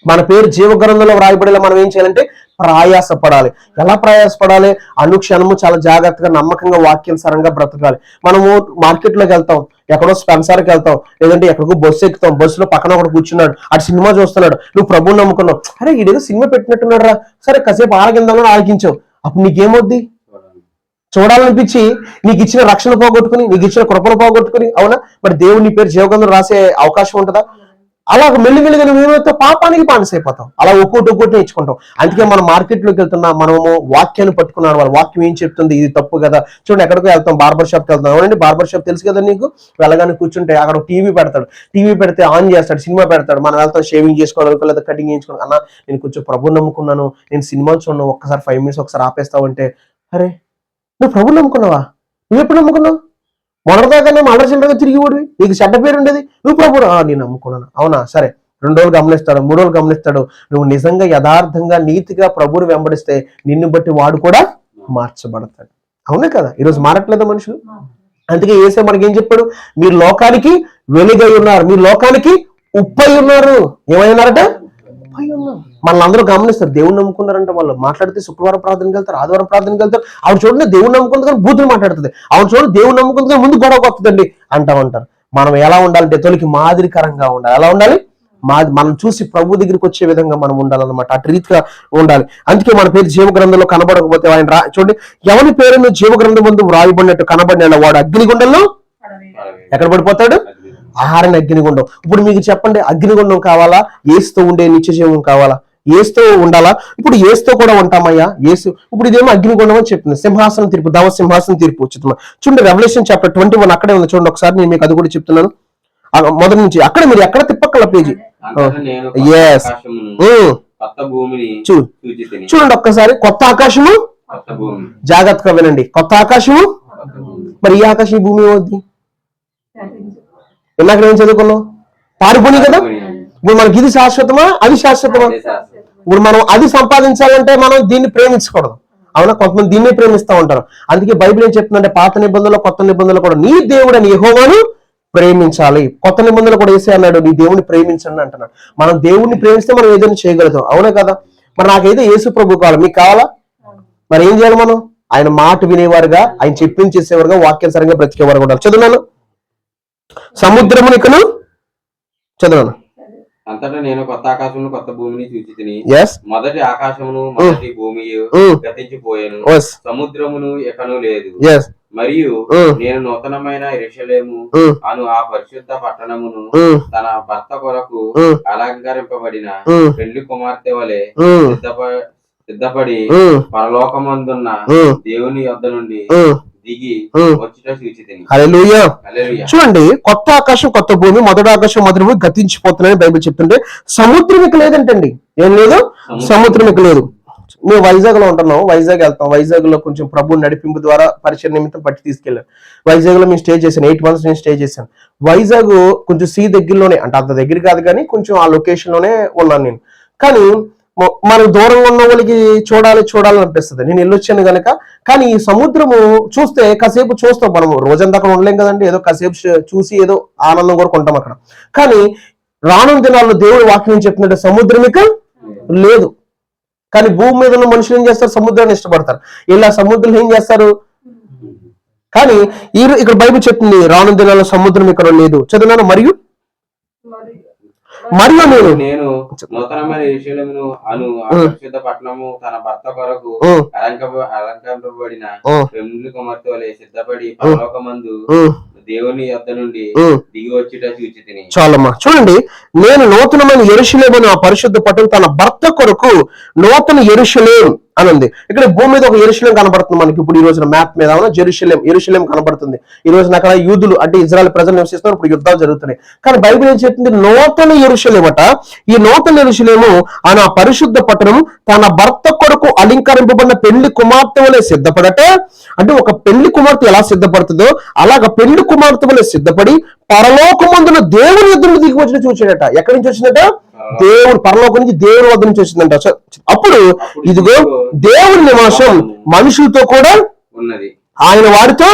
Speaker 1: మన పేరు జీవగ్రంథంలో రాయబడేలా మనం ఏం చేయాలంటే ప్రయాసపడాలి. ఎలా ప్రయాసపడాలి? అనుక్షణము చాలా జాగ్రత్తగా నమ్మకంగా వాక్యానుసారంగా బ్రతకాలి. మనము మార్కెట్లోకి వెళ్తాం, ఎక్కడో స్పెన్సర్కి వెళ్తాం, లేదంటే ఎక్కడికో బస్సు ఎక్కుతాం, బస్సులో పక్కన ఒకటి కూర్చున్నాడు, అటు సినిమా చూస్తున్నాడు, నువ్వు ప్రభువుని నమ్ముకున్నావు, అరే ఈడేదో సినిమా పెట్టినట్టున్నాడు రా, సరే కాసేపు ఆలకిందామని ఆలకించావు. అప్పుడు నీకేమొద్ది? చూడాలనిపించి నీకు ఇచ్చిన రక్షణ పోగొట్టుకుని, నీకు ఇచ్చిన కృపను పోగొట్టుకుని, అవునా? మరి దేవుడు నీ పేరు జీవగ్రంథంలో రాసే అవకాశం ఉంటుందా? అలాగ మెల్లిమెల్లిగా నువ్వు ఏమైతే పాపానికి బానిసైపోతావు. అలా ఒక్కోటి నేర్చుకుంటాం. అందుకే మనం మార్కెట్లోకి వెళ్తున్నా, మనము వాక్యాన్ని పట్టుకున్నాడు, వాళ్ళ వాక్యం ఏం చెప్తుంది, ఇది తప్పు కదా. చూడండి, ఎక్కడికో వెళ్తాం, బార్బర్ షాప్కి వెళ్తాం. అవునండి, బార్బర్ షాప్ తెలుసు కదా నీకు. వెళ్ళగానే కూర్చుంటే అక్కడ టీవీ పెడతాడు, టీవీ పెడితే ఆన్ చేస్తాడు, సినిమా పెడతాడు. మనం వెళ్తాం షేవింగ్ చేసుకోవడానికి లేదా కటింగ్ చేయించుకోవడానికి. అన్న నేను కొంచెం ప్రభు నమ్ముకున్నాను, నేను సినిమా చూడను, ఒక్కసారి 5 minutes ఒకసారి ఆపేస్తావు అంటే, అరే నువ్వు ప్రభు నమ్ముకున్నావా? నువ్వు ఎప్పుడు నమ్ముకున్నావు? మొదటిదాకానే అల్లరిచిల్లరగా తిరిగి ఓడివి, నీకు చెడ్డ పేరు ఉండేది. నువ్వు ప్రభు నేను నమ్ముకున్నాను. అవునా, సరే 2 రోజులు గమనిస్తాడు, 3 రోజులు గమనిస్తాడు. నువ్వు నిజంగా యథార్థంగా నీతిగా ప్రభువుని వెంబడిస్తే నిన్ను బట్టి వాడు కూడా మార్చబడతాడు. అవునే కదా? ఈరోజు మారట్లేదా మనుషులు? అందుకే యేసే మనకి ఏం చెప్పాడు? మీరు లోకానికి వెలుగై ఉన్నారు, మీరు లోకానికి ఉప్పై ఉన్నారు. ఏమై ఉన్నారట? ఉప్పై ఉన్నారు. మనల్ని అందరూ గమనిస్తారు. దేవుని నమ్ముకున్నారంటే వాళ్ళు మాట్లాడితే శుక్రవారం ప్రార్థనకి వెళ్తారు, ఆదివారం ప్రార్థనకి వెళ్తారు. ఆవిడ చూడండి దేవుని నమ్ముకుంది కానీ బూతులు మాట్లాడుతుంది, ఆవిడ చూడండి దేవుని నమ్ముకుంది కానీ ముందు గొడవ వస్తుందండి అంటారు. మనం ఎలా ఉండాలంటే తొలికి మాదిరికరంగా ఉండాలి. ఎలా ఉండాలి? మనం చూసి ప్రభు దగ్గరికి వచ్చే విధంగా మనం ఉండాలన్నమాట. అటు రీతిగా ఉండాలి. అందుకే మన పేరు జీవ గ్రంథంలో కనబడకపోతే ఆయన చూడండి, ఎవరి పేరును జీవ గ్రంథం ముందు వ్రాయబడినట్టు కనబడిన వాడు అగ్నిగుండంలో ఎక్కడ పడిపోతాడు? ఆహారాన్ని అగ్నిగుండం. ఇప్పుడు మీకు చెప్పండి, అగ్నిగుండం కావాలా, ఏసుతో ఉండే నిత్య జీవం కావాలా? ఏసుతో ఉండాలా? ఇప్పుడు ఏసుతో కూడా ఉంటామయ్యా. ఏసు ఇప్పుడు ఇదేమో అగ్నిగుండం అని చెప్తుంది. సింహాసనం తీర్పు, దవ సింహాసనం తీర్పు వచ్చింది. చూడండి, రెవల్యూషన్ చాప్టర్ 21 అక్కడే ఉంది. చూడండి ఒకసారి, నేను మీకు అది కూడా చెప్తున్నాను. మొదటి నుంచి అక్కడ మీరు ఎక్కడ తిప్పక్కల పేజీ. చూడండి ఒక్కసారి, కొత్త ఆకాశము, జాగ్రత్తగా వినండి, కొత్త ఆకాశము. మరి ఈ ఆకాశం ఈ భూమి ఏమవుద్ది? ఇందాక ఏం చదువుకున్నాం? పారిపోయి కదా. ఇప్పుడు మనకి ఇది శాశ్వతమా, అది శాశ్వతమా? ఇప్పుడు మనం అది సంపాదించాలంటే మనం దీన్ని ప్రేమించకూడదు. అవునా? కొంతమంది దీన్నే ప్రేమిస్తూ ఉంటారు. అందుకే బైబిల్ ఏం చెప్తుందంటే పాత నిబంధనలు కొత్త నిబంధనలు కూడా నీ దేవుడని యెహోవాను ప్రేమించాలి. కొత్త నిబంధనలు కూడా వేసే అన్నాడు, నీ దేవుని ప్రేమించండి అంటున్నాడు. మనం దేవుడిని ప్రేమిస్తే మనం ఏదైనా చేయగలుగుతాం. అవునా కదా? మరి నాకైతే యేసు ప్రభు కావాలి, మీకు కావాలా? మరి ఏం చేయాలి మనం? ఆయన మాట వినేవారుగా, ఆయన చెప్పింది చేసేవారుగా, వాక్యానుసారంగా బ్రతికేవారు ఉండాలి. చదువున్నాను, సముద్రమునికను చదువున్నాను.
Speaker 2: అంతటా నేను కొత్త ఆకాశమును కొత్త భూమిని చూచితిని. మొదటి ఆకాశమును మొదటి భూమి గతించిపోయాను, సముద్రమును ఎకను లేదు. మరియు నేను నూతనమైన యెరూషలేము అను ఆ పరిశుద్ధ పట్టణమును తన భర్త కొరకు అలంకరింపబడిన పెళ్లి కుమార్తె వలె సిద్ధపడి పరలోకమందున్న దేవుని యొద్ద నుండి దిగి వచ్చుట చూచితిని. హల్లెలూయా.
Speaker 1: చూడండి, కొత్త ఆకాశం కొత్త భూమి, మొదటి ఆకాశం మొదటి భూమి గతించిపోతున్నాయని బైబిల్ చెప్తుంటే సముద్రం ఇక లేదంటండి. ఏం లేదు? సముద్రం ఇక లేదు. మేము వైజాగ్ లో ఉంటున్నాం, వైజాగ్ వెళ్తాం. వైజాగ్ లో కొంచెం ప్రభు నడిపింపు ద్వారా పరిచయ నిమిత్తం పట్టి తీసుకెళ్ళాను. వైజాగ్ లో మేము స్టే చేశాను, 8 months నేను స్టే చేశాను. వైజాగ్ కొంచెం సీ దగ్గరలోనే, అంటే అంత దగ్గర కాదు కానీ కొంచెం ఆ లొకేషన్ లోనే ఉన్నాను నేను. కానీ మనం దూరంగా ఉన్న వాళ్ళకి చూడాలని అనిపిస్తుంది. నేను వెళ్ళొచ్చాను కనుక. కానీ ఈ సముద్రము చూస్తే కాసేపు చూస్తాం, మనము రోజంతా అక్కడ ఉండలేం కదండి. ఏదో కాసేపు చూసి ఏదో ఆనందం కూడా కొంటాం అక్కడ. కానీ రానున్న దినాల్లో దేవుడు వాక్యం చెప్తున్నట్టు సముద్రం ఇక లేదు. కానీ భూమి మీద ఉన్న మనుషులు ఏం చేస్తారు? సముద్రాన్ని ఇష్టపడతారు. ఇలా సముద్రం ఏం చేస్తారు? కానీ ఇక్కడ బైబిల్ చెప్తుంది రానున్న దినాల్లో సముద్రం ఇక్కడ లేదు. చదువున్నాను, మరియు
Speaker 2: నేను నూతనమైన యెరూషలేమును అను పరిశుద్ధ పట్టణము తన భర్త కొరకు అలంకరింపబడిన పెండ్లి కుమార్తె వలె సిద్ధపడి పరలోకమందు దేవుని యొద్ద నుండి దిగి వచ్చుట చూచితిని.
Speaker 1: చాలమ్మా, చూడండి, నేను నూతనమైన యెరూషలేమును ఆ పరిశుద్ధ పట్టణం తన భర్త కొరకు నూతన యెరూషలేము అని ఉంది. ఇక్కడ భూమి మీద ఒక యెరూషలేం కనబడుతుంది మనకి. ఇప్పుడు ఈ రోజున మ్యాప్ మీద యెరూషలేం కనబడుతుంది. ఈ రోజున అక్కడ యూదులు అంటే ఇజ్రాయెల్ ప్రజలు నివసిస్తున్నారు. ఇప్పుడు యుద్ధాలు జరుగుతున్నాయి. కానీ బైబిల్ ఏం చెప్తుంది? నూతన యెరూషలేం అట. ఈ నూతన యెరూషలేము ఆ పరిశుద్ధ పట్టణం తన భర్త కొరకు అలంకరింపబడిన పెళ్లి కుమార్తె వలె సిద్ధపడట. అంటే ఒక పెళ్లి కుమార్తె ఎలా సిద్ధపడుతుందో అలాగ పెళ్లి కుమార్తె వలె సిద్ధపడి పరలోకమందున దేవుని యొద్ద నుండి దిగి వచ్చిన చూసాడట. ఎక్కడి నుంచి వచ్చిందట? దేవుడు పరలోకం నుంచి దేవుని వద్ద నుంచి వచ్చిందంట. అప్పుడు ఇదిగో దేవుని నివాసం మనుషులతో కూడా ఉన్నది, ఆయన వారితో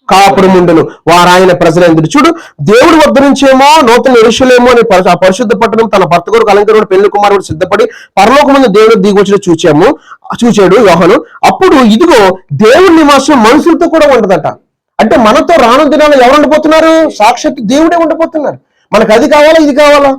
Speaker 1: కాపురం ఉండును, వారు ఆయన ప్రజలందరూ. చూడు, దేవుడి వద్ద నుంచేమో నూతన యెరూషలేము అని ఆ పరిశుద్ధ పట్టణం తన భర్త కొరకు అలంకరణ పెళ్లి కుమారుడు సిద్ధపడి పరలోకం ముందు దేవుడు దిగి వచ్చిన చూచాడు యోహాను. అప్పుడు ఇదిగో దేవుని నివాసం మనుషులతో కూడా ఉండదట. అంటే మనతో రాను దినాలు ఎవరు ఉండిపోతున్నారు? సాక్షాత్తు దేవుడే ఉండిపోతున్నారు. మనకు అది కావాలా, ఇది కావాలా?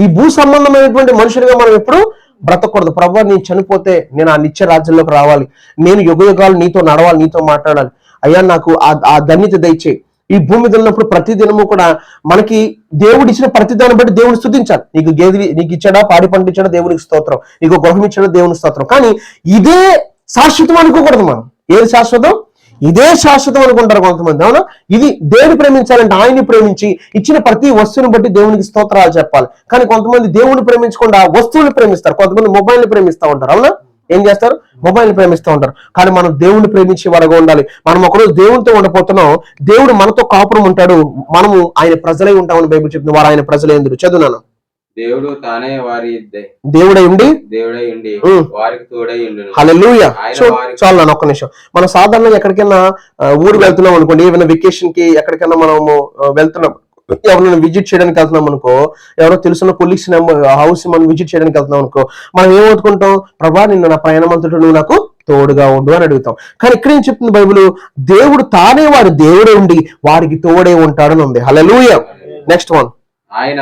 Speaker 1: ఈ భూ సంబంధమైనటువంటి మనుషులుగా మనం ఎప్పుడు బ్రతకూడదు. ప్రభువా, నేను చనిపోతే నేను ఆ నిత్య రాజ్యంలోకి రావాలి, నేను యుగ యుగాలు నీతో నడవాలి, నీతో మాట్లాడాలి. అయ్యా నాకు ఆ ధన్యత దయచేయి. ఈ భూమి మీద ఉన్నప్పుడు ప్రతి దినము కూడా మనకి దేవుడు ఇచ్చిన ప్రతి దాన్ని బట్టి దేవుని స్తుతించాలి. నీకు గేదె నీకు ఇచ్చాడా, పాడి పంట ఇచ్చాడా, దేవునికి స్తోత్రం. నీకు గృహం ఇచ్చాడా, దేవునికి స్తోత్రం. కానీ ఇదే శాశ్వతం అనుకోకూడదు మనం. ఏది శాశ్వతం? ఇదే శాశ్వతం అనుకుంటారు కొంతమంది. అవునా? ఇది దేవుని ప్రేమించాలంటే ఆయన్ని ప్రేమించి ఇచ్చిన ప్రతి వస్తువుని బట్టి దేవునికి స్తోత్రాలు చెప్పాలి. కానీ కొంతమంది దేవుని ప్రేమించకుండా వస్తువుని ప్రేమిస్తారు. కొంతమంది మొబైల్ని ప్రేమిస్తూ ఉంటారు. అవునా? ఏం చేస్తారు? మొబైల్ ప్రేమిస్తూ ఉంటారు. కానీ మనం దేవుణ్ణి ప్రేమించే వారుగా ఉండాలి. మనం ఒకరోజు దేవునితో ఉండబోతున్నాం. దేవుడు మనతో కాపురం ఉంటాడు. మనము ఆయన ప్రజలై ఉంటామని బైబిల్ చెప్తుంది. వారు ఆయన ప్రజలే ఎందుకు చదువునాను.
Speaker 2: దేవుడు తానే వారి
Speaker 1: దేవుడై ఉండి
Speaker 2: వారికి తోడై ఉండును.
Speaker 1: హల్లెలూయా. చాలు నాన్న ఒక్క నిమిషం. మనం సాధారణంగా ఎక్కడికైనా ఊరు వెళ్తున్నాం అనుకోండి, ఏమైనా వెకేషన్ కి ఎక్కడికైనా మనము వెళ్తున్నాం, ఎవరైనా విజిట్ చేయడానికి వెళ్తున్నాం అనుకో, ఎవరో తెలుసున్న కొలీగ్స్ హౌస్ మనం విజిట్ చేయడానికి వెళ్తున్నాం అనుకో, మనం ఏమవుతుకుంటాం? ప్రభా నిన్ను నా ప్రయాణమంతటా నువ్వు నాకు తోడుగా ఉండు అని అడుగుతాం. కానీ ఇక్కడ ఏం చెప్తుంది బైబిల్? దేవుడు తానే వాడు దేవుడే ఉండి వారికి తోడే ఉంటాడని ఉంది. హల్లెలూయా. Next one.
Speaker 2: ఆయన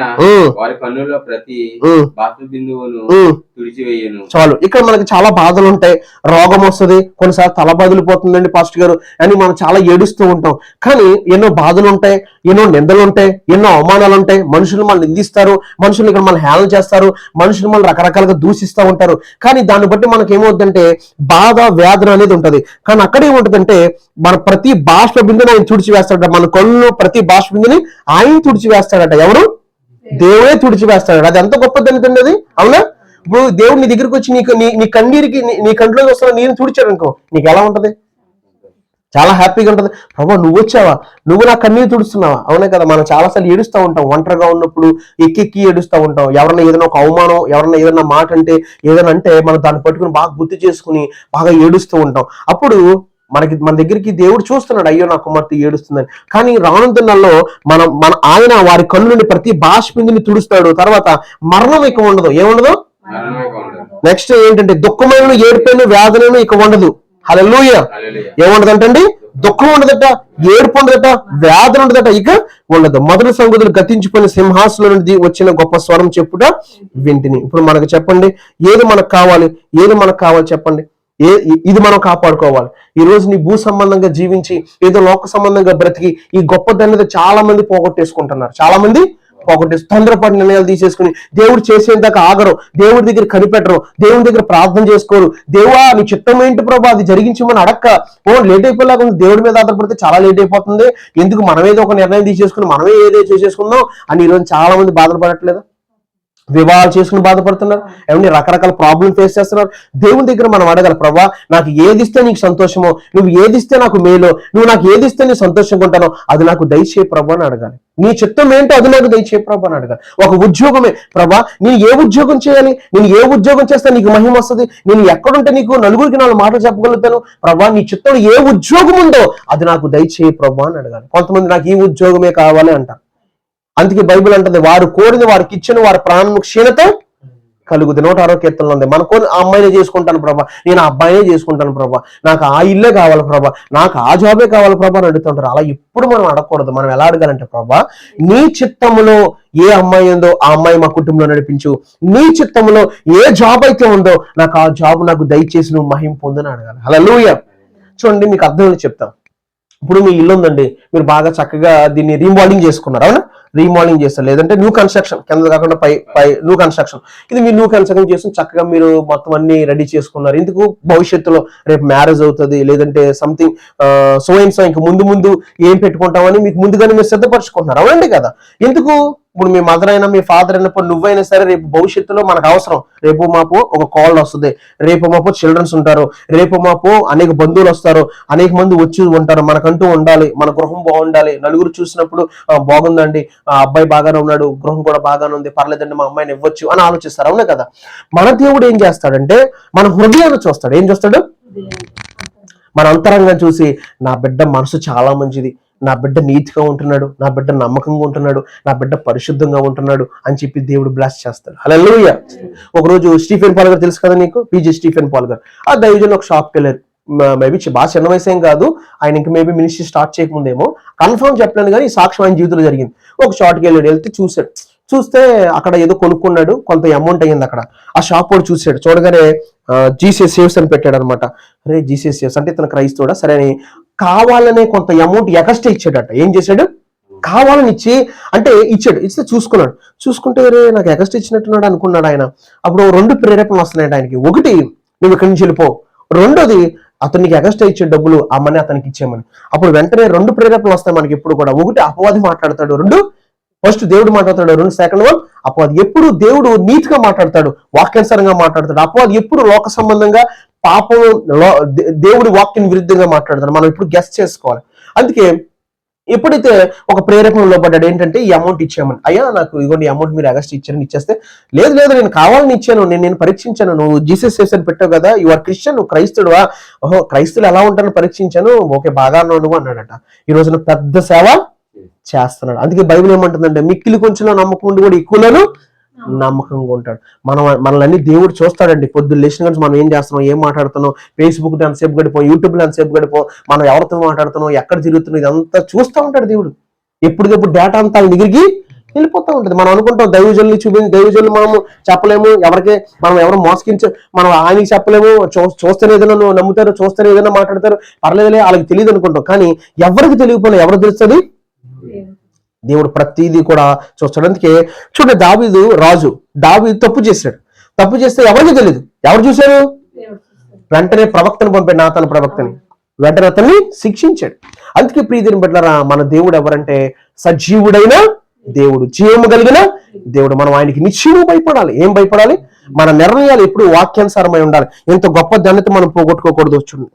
Speaker 2: వారి కన్నుల్లో ప్రతి బాష్ప బిందువును తుడిచివేయను.
Speaker 1: చాలు. ఇక్కడ మనకి చాలా బాధలు ఉంటాయి, రోగం వస్తుంది, కొన్నిసార్లు తల బదిలిపోతుందండి పాస్టర్ గారు అని మనం చాలా ఏడుస్తూ ఉంటాం. కానీ ఎన్నో బాధలు ఉంటాయి, ఎన్నో నిందలు ఉంటాయి, ఎన్నో అవమానాలు ఉంటాయి. మనుషులు మనల్ని నిందిస్తారు, మనుషులు ఇక్కడ మనల్ని హేళన చేస్తారు, మనుషులు మనల్ని రకరకాలుగా దూషిస్తూ ఉంటారు. కానీ దాన్ని బట్టి మనకి ఏమవుతుందంటే బాధ, వేదన అనేది ఉంటది. కానీ అక్కడ ఏముంటదంటే మన ప్రతి బాష్ప బిందుని ఆయన తుడిచివేస్తాడట. మన కళ్ళు ప్రతి బాష్ప బిందుని ఆయన తుడిచివేస్తాడట. ఎవరు? దేవుడే తుడిచివేస్తాడు. అది ఎంత గొప్పది అనుకోండి అది. అవునా? ఇప్పుడు దేవుడు నీ దగ్గరికి వచ్చి నీ కన్నీరికి నీ కంట్లో వస్తున్న నీరు తుడిచాడు అనుకో, నీకు ఎలా ఉంటది? చాలా హ్యాపీగా ఉంటది. ప్రభా నువ్వు వచ్చావా, నువ్వు నా కన్నీరు తుడుస్తున్నావా? అవునే కదా. మనం చాలాసార్లు ఏడుస్తూ ఉంటాం, ఒంటరిగా ఉన్నప్పుడు ఎక్కి ఏడుస్తూ ఉంటాం. ఎవరైనా ఏదైనా ఒక అవమానం, ఎవరైనా ఏదైనా మాట అంటే ఏదైనా అంటే మనం దాన్ని పట్టుకుని బాగా గుర్తు చేసుకుని బాగా ఏడుస్తూ ఉంటాం. అప్పుడు మన దగ్గరికి దేవుడు చూస్తున్నాడు, అయ్యో నా కుమార్తె ఏడుస్తుందని. కానీ రానుతున్నల్లో మన ఆయన వారి కన్ను నుండి ప్రతి బాష్పిందిని తుడుస్తాడు. తర్వాత మరణం ఇక ఉండదు. ఏముండదు? నెక్స్ట్ ఏంటంటే దుఃఖమైన, ఏడుపైన, వేదనను ఇక ఉండదు. హల్లెలూయా. ఏముండదంటండి? దుఃఖం ఉండదట, ఏడుపు ఉండదట, వేదన ఉండదట, ఇక ఉండదు. మొదటి సంగతులు గతించిపోయిన సింహాసనం నుండి వచ్చిన గొప్ప స్వరం చెప్పుట వింటిని. ఇప్పుడు మనకు చెప్పండి, ఏది మనకు కావాలి? ఏది మనకు కావాలి చెప్పండి? ఇది మనం కాపాడుకోవాలి. ఈ రోజు నీ భూ సంబంధంగా జీవించి ఏదో లోక సంబంధంగా బ్రతికి ఈ గొప్పదన్నది చాలా మంది పోగొట్టేసుకుంటున్నారు. చాలా మంది తొందరపాటు నిర్ణయాలు తీసేసుకుని దేవుడు చేసేందాకా ఆగరు, దేవుడి దగ్గర కనిపెట్టరు, దేవుడి దగ్గర ప్రార్థన చేసుకోరు. దేవుడా నీ చిత్తం ఏంటి ప్రభా, అది జరిగించమని అడక్క. లేట్ అయిపోయేలాగా ఉంది. దేవుడి మీద ఆధారపడితే చాలా లేట్ అయిపోతుంది, ఎందుకు మనమేదో ఒక నిర్ణయం తీసేసుకుని మనమే ఏదో చేసేసుకుందాం అని ఈరోజు చాలా మంది బాధపడట్లేదు. వివాహాలు చేసుకుని బాధపడుతున్నారు, ఏమన్నా రకరకాల ప్రాబ్లం ఫేస్ చేస్తున్నారు. దేవుని దగ్గర మనం అడగాలి, ప్రభా నాకు ఏదిస్తే నీకు సంతోషమో, నువ్వు ఏదిస్తే నాకు మేలో, నువ్వు నాకు ఏదిస్తే నేను సంతోషంగా ఉంటానో అది నాకు దయచేయ ప్రభా అని అడగాలి. నీ చిత్తం ఏంటో అది నాకు దయచేయ ప్రభా అని అడగాలి. ఒక ఉద్యోగమే, ప్రభా నేను ఏ ఉద్యోగం చేయాలి, నేను ఏ ఉద్యోగం చేస్తే నీకు మహిమ వస్తుంది, నేను ఎక్కడుంటే నీకు నలుగురికి 4 మాటలు చెప్పగలుగుతాను, ప్రభా నీ చిత్తంలో ఏ ఉద్యోగం ఉందో అది నాకు దయచేయ ప్రభా అని అడగాలి. కొంతమంది నాకు ఈ ఉద్యోగమే కావాలి అంటారు. అందుకే బైబిల్ అంటుంది, వారు కోరిన వారికి ఇచ్చిన వారి ప్రాణం క్షీణత కలుగుతుంది. 106వ కీర్తనలో ఉంది, మన కోరిన ఆ అమ్మాయినే చేసుకుంటాను ప్రభా, నేను ఆ అబ్బాయినే చేసుకుంటాను ప్రభా, నాకు ఆ ఇల్లే కావాలి ప్రభా, నాకు ఆ జాబే కావాలి ప్రభా అని అడుగుతుంటారు. అలా ఎప్పుడు మనం అడగకూడదు. మనం ఎలా అడగాలంటే, ప్రభా నీ చిత్తములో ఏ అమ్మాయి ఉందో ఆ అమ్మాయి మా కుటుంబంలో నడిపించు, నీ చిత్తములో ఏ జాబ్ అయితే ఉందో నాకు ఆ జాబ్ నాకు దయచేసి నువ్వు మహిమ పొందని అడగాలి. హల్లెలూయా. చూడండి మీకు అర్థం చెప్తాను. ఇప్పుడు మీ ఇల్లు ఉందండి, మీరు బాగా చక్కగా దీన్ని రీమోడలింగ్ చేసుకున్నారు. అవునా? రీమోడలింగ్ చేస్తారు, లేదంటే న్యూ కన్స్ట్రక్షన్, కింద కాకుండా పై న్యూ కన్స్ట్రక్షన్. ఇది మీరు న్యూ కన్స్ట్రక్షన్ చేసుకుని చక్కగా మీరు మొత్తం అన్ని రెడీ చేసుకున్నారు. ఎందుకు? భవిష్యత్తులో రేపు మ్యారేజ్ అవుతుంది, లేదంటే సంథింగ్ సో ఇంక ముందు ఏం పెట్టుకుంటామని మీకు ముందుగానే మీరు సిద్ధపరచుకుంటున్నారు. అవునండి కదా? ఎందుకు? ఇప్పుడు మీ మదర్ అయినా మీ ఫాదర్ అయినప్పుడు నువ్వైనా సరే రేపు భవిష్యత్తులో మనకు అవసరం, రేపు మాపు ఒక కాల్ వస్తుంది, రేపు మాపు చిల్డ్రన్స్ ఉంటారు, రేపు మాపు అనేక బంధువులు వస్తారు, అనేక మంది వచ్చి ఉంటారు, మనకంటూ ఉండాలి, మన గృహం బాగుండాలి. నలుగురు చూసినప్పుడు బాగుందండి, ఆ అబ్బాయి బాగానే ఉన్నాడు, గృహం కూడా బాగానే ఉంది, పర్లేదండి మా అమ్మాయిని ఇవ్వచ్చు అని ఆలోచిస్తారు. అవునా కదా? మన దేవుడు ఏం చేస్తాడంటే మన హృదయాన్ని చూస్తాడు. ఏం చూస్తాడు? మన అంతరంగం చూసి నా బిడ్డ మనసు చాలా మంచిది, నా బిడ్డ నీతిగా ఉంటున్నాడు, నా బిడ్డ నమ్మకంగా ఉంటున్నాడు, నా బిడ్డ పరిశుద్ధంగా ఉంటున్నాడు అని చెప్పి దేవుడు బ్లెస్ చేస్తాడు. హల్లెలూయా. ఒకరోజు స్టీఫెన్ పాల్ గారు తెలుసు కదా నీకు, పీజీ స్టీఫెన్ పాల్ గారు. ఆ దైవజనులు ఒక షాప్కి వెళ్ళారు. మేబీ బాగా చిన్న వయసు ఏం కాదు, ఆయన ఇంకా మేబీ మినిస్ట్రీ స్టార్ట్ చేయకముందేమో, కన్ఫర్మ్ చెప్పలేను కానీ ఈ సాక్ష్యం ఆయన జీవితంలో జరిగింది. ఒక షాప్కి వెళ్తే చూస్తే అక్కడ ఏదో కొనుక్కున్నాడు, కొంత అమౌంట్ అయ్యింది అక్కడ. ఆ షాప్ వాడు చూసాడు, చూడగానే జీసస్ సేవ్స్ అని పెట్టాడు అనమాట. అరే జీసస్ సేవ్స్ అంటే ఇతను క్రైస్తవుడా, సరే అని కావాలనే కొంత అమౌంట్ ఎక్స్ట్రా ఇచ్చాడట. ఏం చేశాడు? కావాలని ఇచ్చి, అంటే ఇచ్చాడు, ఇస్తే చూసుకుంటే రే నాకు ఎక్స్ట్రా ఇచ్చినట్టున్నాడు అనుకున్నాడు ఆయన. అప్పుడు 2 ప్రేరేపణలు వస్తున్నాయంట ఆయనకి. ఒకటి, నువ్వు ఇక్కడి నుంచి వెళ్ళిపో. రెండోది, అతనికి ఎక్స్ట్రా ఇచ్చే డబ్బులు ఆ మనీ అతనికి ఇచ్చేయమని. అప్పుడు వెంటనే 2 ప్రేరేపణలు వస్తాయి మనకి ఎప్పుడు కూడా. ఒకటి, అపవాది మాట్లాడతాడు. 2, ఫస్ట్ దేవుడు మాట్లాడతాడు. 2, సెకండ్ వన్ అపవాది. ఎప్పుడు దేవుడు నీతిగా మాట్లాడతాడు, వాక్యానుసారంగా మాట్లాడతాడు. అపవాది ఎప్పుడు లోక సంబంధంగా, పాపం, దేవుడి వాక్యం విరుద్ధంగా మాట్లాడతాడు. మనం ఇప్పుడు గెస్ చేసుకోవాలి. అందుకే ఎప్పుడైతే ఒక ప్రేరేపణలో పడ్డాడు ఏంటంటే ఈ అమౌంట్ ఇచ్చామని, అయ్యా నాకు ఇగోండి అమౌంట్ మీరు అగస్ట్ ఇచ్చారని ఇచ్చేస్తే, లేదు నేను కావాలని ఇచ్చాను, నేను పరీక్షించాను, నువ్వు జీసస్ చేసాను పెట్టావు కదా, యు ఆర్ క్రిస్టియన్, నువ్వు క్రైస్తుడువా, ఓహో క్రైస్తులు ఎలా ఉంటారని పరీక్షించాను, ఓకే బాగా నువ్వు అన్నాడట. ఈ రోజున పెద్ద సేవ చేస్తున్నాడు. అందుకే బైబిల్ ఏమంటుందంటే మిక్కిలి కొంచెం నమ్మకం ఉండి కూడా ఎక్కువలను నమ్మకంగా ఉంటాడు. మనల్ని దేవుడు చూస్తాడండి. పొద్దున్న లేచిన నుంచి మనం ఏం చేస్తున్నాం, ఏం మాట్లాడుతున్నాం, ఫేస్బుక్ ఎంతసేపు గడిపోం, యూట్యూబ్లో ఎంతసేపు గడిపోం, మనం ఎవరితో మాట్లాడుతున్నాం, ఎక్కడ తిరుగుతున్నాం, ఇదంతా చూస్తూ ఉంటాడు దేవుడు. ఎప్పటికప్పుడు డేటా అంతా దగ్గరికి వెళ్ళిపోతూ ఉంటుంది. మనం అనుకుంటాం దైవజనుల్ని దైవజనులు మనము చెప్పలేము, ఎవరు మోసగించ, మనం ఆయనకి చెప్పలేము, చూస్తేనే ఏదైనా నమ్ముతారు, చూస్తేనే ఏదైనా మాట్లాడతారు, పర్లేదులే వాళ్ళకి తెలియదు అనుకుంటాం. కానీ ఎవరికి తెలియకపోయినా ఎవరు తెలుస్తుంది? దేవుడు ప్రతిదీ కూడా చూస్తాడు. అందుకే చూడండి, దావీదు తప్పు చేస్తే ఎవరికి తెలియదు, ఎవరు చూశారు? వెంటనే ప్రవక్తను పంపాడు, నాతాను ప్రవక్తని. వెంటనే అతన్ని శిక్షించాడు. అందుకే ప్రియదేవుని బిడ్డలారా, మన దేవుడు ఎవరంటే సజీవుడైన దేవుడు, జీవము కలిగిన దేవుడు. మనం ఆయనకి నిశ్చయము భయపడాలి. ఏం భయపడాలి? మన నిర్ణయాలు ఎప్పుడు వాక్యానుసారమై ఉండాలి. ఎంత గొప్ప ధన్యత మనం పోగొట్టుకోకూడదు. చూడండి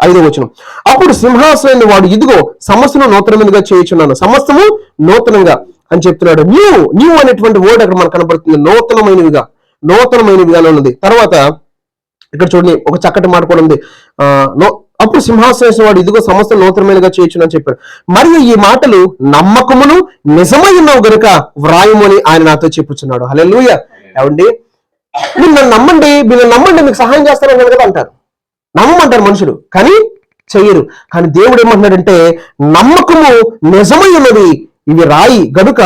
Speaker 1: 5వ వచనం, అప్పుడు సింహాసనం వాడు, ఇదిగో సమస్తము నూతనమైనగా చేయుచున్నాను, సమస్తము నూతనంగా అని చెప్తున్నాడు. న్యూ అనేటువంటి వర్డ్ అక్కడ మనకు కనబడుతుంది. నూతనమైనవిగా ఉన్నది. తర్వాత ఇక్కడ చూడండి ఒక చక్కటి మాట కూడా ఉంది. అప్పుడు సింహాసనం వాడు, ఇదిగో సమస్త నూతనమైనగా చేయొచ్చు అని చెప్పాడు. మరియు ఈ మాటలు నమ్మకమును నిజమై ఉన్నావు గనుక వ్రాయము అని ఆయన నాతో చెప్పుచున్నాడు. హల్లెలూయా. ఏమండి, మీరు నన్ను నమ్మండి, మీకు సహాయం చేస్తాను కదా అంటారు, నమ్మమంటారు మనుషులు, కానీ చెయ్యరు. కానీ దేవుడు ఏమంటున్నాడంటే నమ్మకము నిజమై ఉన్నది, ఇవి రాయి గనుక,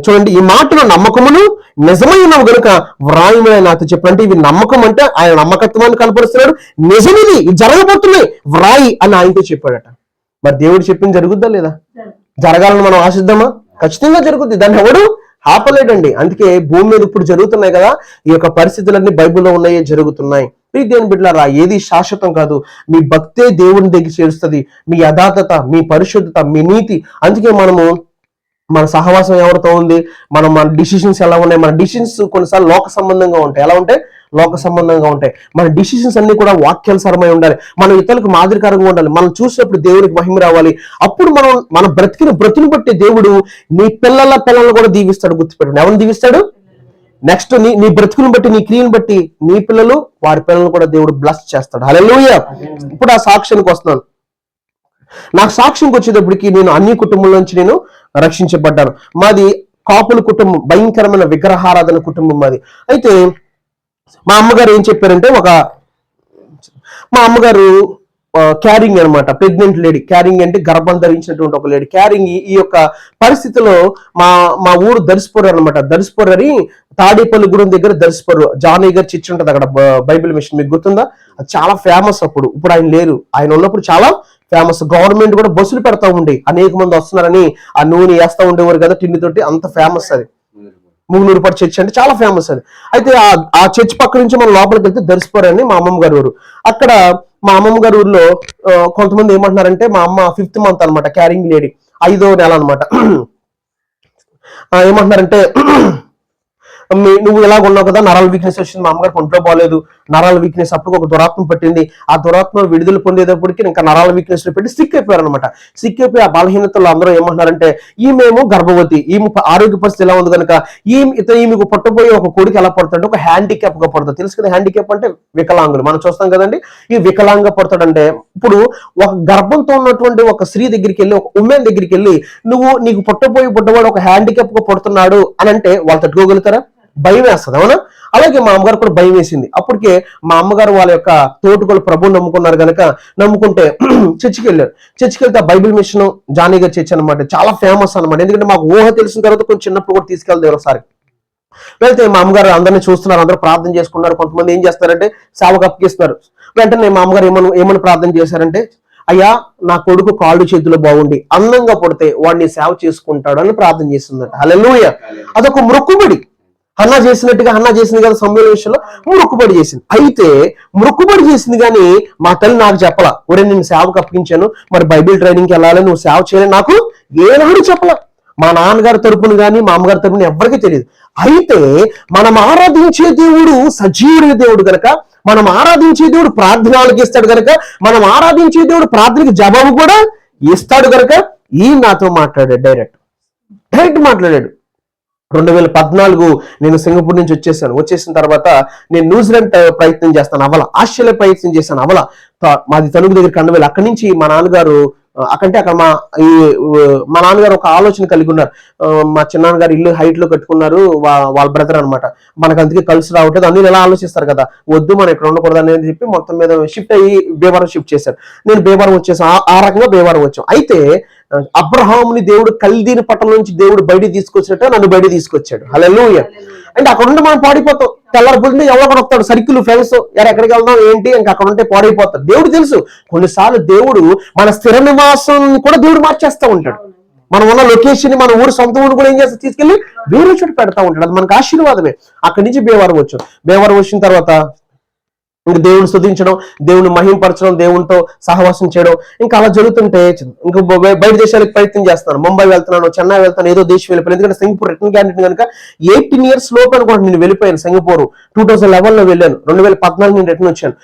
Speaker 1: చూడండి ఈ మాటలో నమ్మకమును నిజమై ఉన్నవి గనుక వ్రాయమని నాతో చెప్పండి. ఇవి నమ్మకం అంటే ఆయన నమ్మకత్వాన్ని కనపరుస్తున్నాడు. నిజమిది, ఇది జరగబోతున్నాయి, వ్రాయి అని ఆయనతో చెప్పాడట. మరి దేవుడు చెప్పింది జరుగుద్దా లేదా? జరగాలని మనం ఆశిద్దామా? ఖచ్చితంగా జరుగుద్ది. దాన్ని ఎవడు ఆపలేడండి. అందుకే భూమి మీద ఇప్పుడు జరుగుతున్నాయి కదా ఈ యొక్క పరిస్థితులన్నీ బైబిల్లో ఉన్నాయి, జరుగుతున్నాయి. దేవుని బిడ్డలారా, ఏది శాశ్వతం కాదు. మీ భక్తే దేవుని దగ్గర చేరుస్తుంది, మీ యథార్థత, మీ పరిశుద్ధత, మీ నీతి. అందుకే మన సహవాసం ఎవరితో ఉంది, మన డిసిషన్స్ ఎలా ఉన్నాయి. మన డిసిషన్స్ కొన్నిసార్లు లోక సంబంధంగా ఉంటాయి. ఎలా ఉంటాయి? లోక సంబంధంగా ఉంటాయి. మన డిసిషన్స్ అన్ని కూడా వాక్యానుసారమై ఉండాలి. మనం ఇతరులకు మాదిరికరంగా ఉండాలి. మనం చూసినప్పుడు దేవుడికి మహిమ రావాలి. అప్పుడు మన బ్రతుకుని బట్టి దేవుడు నీ పిల్లలను కూడా దీవిస్తాడు. గుర్తుపెట్టండి, ఎవరిని దీవిస్తాడు? నెక్స్ట్ నీ బ్రతుకుని బట్టి, నీ క్రియను బట్టి నీ పిల్లలు, వారి పిల్లలను కూడా దేవుడు బ్లెస్ చేస్తాడు. హల్లెలూయా. ఇప్పుడు ఆ సాక్ష్యానికి వస్తున్నాను. నాకు సాక్ష్యంకి వచ్చేటప్పటికి నేను అన్ని కుటుంబంలోంచి నేను రక్షించబడ్డాను. మాది కాపుల కుటుంబం, భయంకరమైన విగ్రహారాధన కుటుంబం మాది. అయితే మా అమ్మగారు ఏం చెప్పారంటే, మా అమ్మగారు క్యారింగ్ అనమాట, ప్రెగ్నెంట్ లేడీ. క్యారింగ్ అంటే గర్భం ధరించినటువంటి ఒక లేడీ. క్యారింగ్ ఈ యొక్క పరిస్థితిలో మా ఊరు దర్శపూర్ అనమాట. దర్శపూర్ అని తాడేపల్లి గూడెం దగ్గర దర్శపూర్ జానీ గారు చర్చి ఉంటుంది అక్కడ, బైబిల్ మిషన్, మీకు గుర్తుందా? అది చాలా ఫేమస్. ఇప్పుడు ఆయన లేరు, ఆయన ఉన్నప్పుడు చాలా ఫేమస్. గవర్నమెంట్ కూడా బస్సులు పెడతా ఉండే, అనేక మంది వస్తున్నారని ఆ నూనె వేస్తా ఉండేవారు కదా టిన్నితోటి, అంత ఫేమస్ అది. ముగ్నూరుపాటి చర్చ్ అంటే చాలా ఫేమస్ అది. అయితే ఆ చర్చ్ పక్క నుంచి మనం లోపలికి వెళ్తే దర్శపూర్ అని మా అమ్మమ్మ గారి ఊరు. అక్కడ మా అమ్మమ్మ గారి ఊర్లో కొంతమంది ఏమంటున్నారంటే, మా అమ్మ 5th మంత్ అనమాట, క్యారింగ్ లేడీ, 5వ నెల అనమాట. ఏమంటున్నారంటే, నువ్వు ఇలాగ ఉన్నావు కదా, నరాల వీక్నెస్ వచ్చింది, మా అమ్మగారు ఒంట్లో బాగాలేదు, నరాల వీక్నెస్. అప్పుడు ఒక దురాత్మ పట్టింది. ఆ దురాత్మ విడుదల పొందేటప్పటికి ఇంకా నరాల వీక్నెస్ లో పెట్టి సిక్ అయిపోయారు అనమాట. సిక్ అయిపోయి ఆ బలహీనతలు అందరూ ఏమంటున్నారంటే, ఈమెమో గర్భవతి, ఈమె ఆరోగ్య పరిస్థితి ఎలా ఉంది కనుక ఈమెకు పుట్టబోయే ఒక కొడుకు ఎలా పడతాడు, ఒక హ్యాండిక్యాప్ గా పడతాడు. తెలుసు కదా, హ్యాండిక్యాప్ అంటే వికలాంగులు, మనం చూస్తాం కదండి. ఈ వికలాంగ పడతాడంటే, ఇప్పుడు ఒక గర్భంతో ఉన్నటువంటి ఒక స్త్రీ దగ్గరికి వెళ్ళి, ఒక ఉమెన్ దగ్గరికి వెళ్ళి, నీకు పుట్టబోయేవాడు ఒక హ్యాండిక్యాప్ గా పడుతున్నాడు అని అంటే వాళ్ళు తట్టుకోగలుగుతారా? భయం వేస్తుంది, అవునా? అలాగే మా అమ్మగారు కూడా భయం వేసింది. అప్పటికే మా అమ్మగారు వాళ్ళ యొక్క తోటుకోళ్ళు ప్రభువుని నమ్ముకున్నారు కనుక, నమ్ముకుంటే చర్చికి వెళ్ళారు. చర్చికి వెళ్తే బైబిల్ మిషన్ జానీ గారి చర్చ్ అనమాట, చాలా ఫేమస్ అనమాట. ఎందుకంటే మాకు ఊహ తెలిసిన తర్వాత కొంచెం చిన్నప్పుడు కూడా తీసుకెళ్తే ఒకసారి వెళ్తే మా అమ్మగారు అందరినీ చూస్తున్నారు, అందరూ ప్రార్థన చేసుకున్నారు. కొంతమంది ఏం చేస్తారంటే సేవకు అప్పగిస్తున్నారు. వెంటనే మా అమ్మగారు ఏమని ప్రార్థన చేశారంటే, అయ్యా నా కొడుకు కాళ్ళు చేతులు బాగుండి అందంగా పుడితే వాడిని సేవ చేసుకుంటాడు అని ప్రార్థన చేసిందట. హల్లెలూయా. అదొక మొక్కుబడి. హన్నా చేసినట్టుగా హన్నా చేసింది కదా సమూయేలు విషయంలో, మొక్కుబడి చేసింది. అయితే మొక్కుబడి చేసింది కానీ మా తల్లి నాకు చెప్పలా, ఒరే నేను సేవకు అప్పగించాను, మరి బైబిల్ ట్రైనింగ్కి వెళ్ళాలి, నువ్వు సేవ చేయాలని నాకు ఏనాడు చెప్పలా. మా నాన్నగారి తరపున కానీ మా అమ్మగారి తరపున ఎవరికీ తెలియదు. అయితే మనం ఆరాధించే దేవుడు సజీవుడి దేవుడు కనుక, మనం ఆరాధించే దేవుడు ప్రార్థనలకు ఇస్తాడు కనుక, మనం ఆరాధించే దేవుడు ప్రార్థనకి జవాబు కూడా ఇస్తాడు కనుక ఈ నాతో మాట్లాడాడు. డైరెక్ట్ మాట్లాడాడు. 2014 నేను సింగపూర్ నుంచి వచ్చేసిన తర్వాత నేను న్యూజిలాండ్ ప్రయత్నం చేస్తాను, అవల. ఆస్ట్రేలియా ప్రయత్నం చేశాను, అవల. మాది తణుకు దగ్గర కండవేలు. అక్కడి నుంచి మా నాన్నగారు అక్కడ మా నాన్నగారు ఒక ఆలోచన కలిగి ఉన్నారు. మా చిన్నాన్నగారు ఇల్లు హైట్ లో కట్టుకున్నారు, వాళ్ళ బ్రదర్ అనమాట. మనకు అందుకే కలిసి రావట్లేదు, అన్ని ఎలా ఆలోచిస్తారు కదా, వద్దు మనం ఇక్కడ ఉండకూడదు అనేది చెప్పి మొత్తం మీద షిఫ్ట్ అయ్యి భీమవరం షిఫ్ట్ చేశారు. నేను భీమవరం వచ్చేసాను. ఆ రకంగా భీమవరం వచ్చాం. అయితే అబ్రహాముని దేవుడు కల్దీని పట్టణం నుంచి దేవుడు బయటికి తీసుకొచ్చినట్టు నన్ను బయటికి తీసుకొచ్చాడు. హల్లెలూయా. అంటే అక్కడ ఉండి మనం పాడిపోతాం. తెల్లారిపోతుంది ఎవరో ఒకడు వస్తాడు, సర్కిల్ ఫ్రెండ్స్, ఎక్కడికి వెళ్దాం ఏంటి, ఇంకా అక్కడ ఉంటే పాడైపోతాడు. దేవుడు తెలుసు, కొన్నిసార్లు దేవుడు మన స్థిర నివాసం కూడా దేవుడు మార్చేస్తూ ఉంటాడు. మనం ఉన్న లొకేషన్, మన ఊరు సొంత ఊరు కూడా ఏం చేస్తే తీసుకెళ్లి వేరే చోట పెడతా ఉంటాడు. అది మనకు ఆశీర్వాదమే. అక్కడి నుంచి భీమవరం వచ్చాం. భీమవరం వచ్చిన తర్వాత ఇంకా దేవుని స్తుతించడం, దేవుని మహింపరచడం, దేవునితో సహవాసం చేయడం, ఇంకా అలా జరుగుతుంటే ఇంకా బయట దేశాలకు ప్రయత్నం చేస్తున్నాను. ముంబై వెళ్తున్నాను, చెన్నై వెళ్తాను, ఏదో దేశం వెళ్ళిపోయాను. ఎందుకంటే సింగపూర్ రిటర్న్ క్యాండిడేట్ కనుక 18 years లోపు అనుకోండి నేను వెళ్ళిపోయాను సింగపూర్. 2011 వెళ్ళాను, 2014 నేను రిటర్న్ వచ్చాను.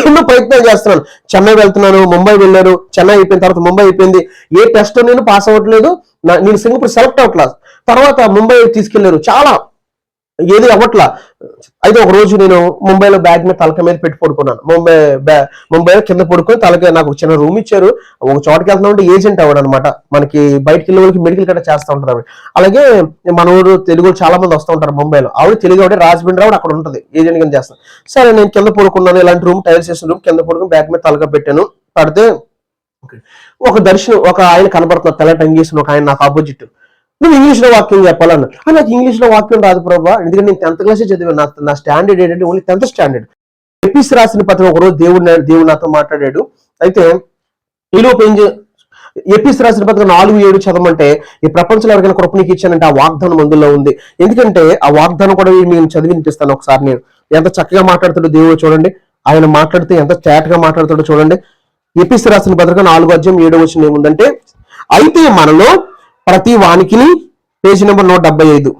Speaker 1: ఎన్నో ప్రయత్నాలు చేస్తున్నాను. చెన్నై వెళ్తున్నాను, ముంబై వెళ్ళాను, చెన్నై అయిపోయిన తర్వాత ముంబై అయిపోయింది. ఏ టెస్ట్ నేను పాస్ అవ్వట్లేదు, నేను సింగపూర్ సెలెక్ట్ అవ్వట్లేదు. తర్వాత ముంబై తీసుకెళ్లారు, చాలా ఏది అవ్వట్లా. అయితే ఒక రోజు నేను ముంబైలో బ్యాగ్ మీద తలక మీద పెట్టి పడుకున్నాను. ముంబైలో కింద పడుకొని తలక, నాకు చిన్న రూమ్ ఇచ్చారు. ఒక చోటకి వెళ్తున్నాం అంటే ఏజెంట్ అవ్వడం అనమాట, మనకి బయటకి వెళ్ళే వాళ్ళకి మెడికల్ కట్ట చేస్తూ ఉంటారు ఆవిడ. అలాగే మన ఊరు తెలుగు చాలా మంది వస్తూ ఉంటారు ముంబైలో. ఆవిడ తెలుగు ఆవిడ రాజమండ్రి ఆవిడ అక్కడ ఉంటుంది, ఏజెంట్ కింద చేస్తాను. సరే నేను కింద పడుకున్నాను, ఇలాంటి రూమ్, టైల్స్ వేసిన రూమ్, కింద పడుకుని బ్యాగ్ మీద తలక పెట్టాను. పడితే ఒక దర్శనం, ఒక ఆయన కనబడుతున్నారు, తెల్ల టంగేసిన ఒక ఆయన నాకు ఆపోజిట్. నువ్వు ఇంగ్లీష్ లో వాక్యం చెప్పాలన్నా, నాకు ఇంగ్లీష్ లో వాక్యం రాదు ప్రభా, ఎందుకంటే నేను 10th క్లాస్ చదివాను. నా స్టాండర్డ్ ఏంటంటే ఓన్లీ 10th స్టాండర్డ్. ఎపిస్ రాసిన పత్రిక ఒకరోజు దేవుడు నాతో మాట్లాడాడు. అయితే ఈలోపు ఎపిస్ రాసిన పత్రిక 4:7 చదవమంటే, ఈ ప్రపంచంలో ఎవరికైనా కృప నీకు ఇచ్చానంటే ఆ వాగ్దానం అందులో ఉంది. ఎందుకంటే ఆ వాగ్దానం కూడా నేను చదివినిపిస్తాను ఒకసారి. నేను ఎంత చక్కగా మాట్లాడుతాడో దేవుడు చూడండి. ఆయన మాట్లాడితే ఎంత చాట్గా మాట్లాడుతాడో చూడండి. ఎపిస్ రాసిన పత్రిక 4:7 ఏముందంటే, అయితే మనలో ప్రతి వానికిని, పేజీ నెంబర్ 175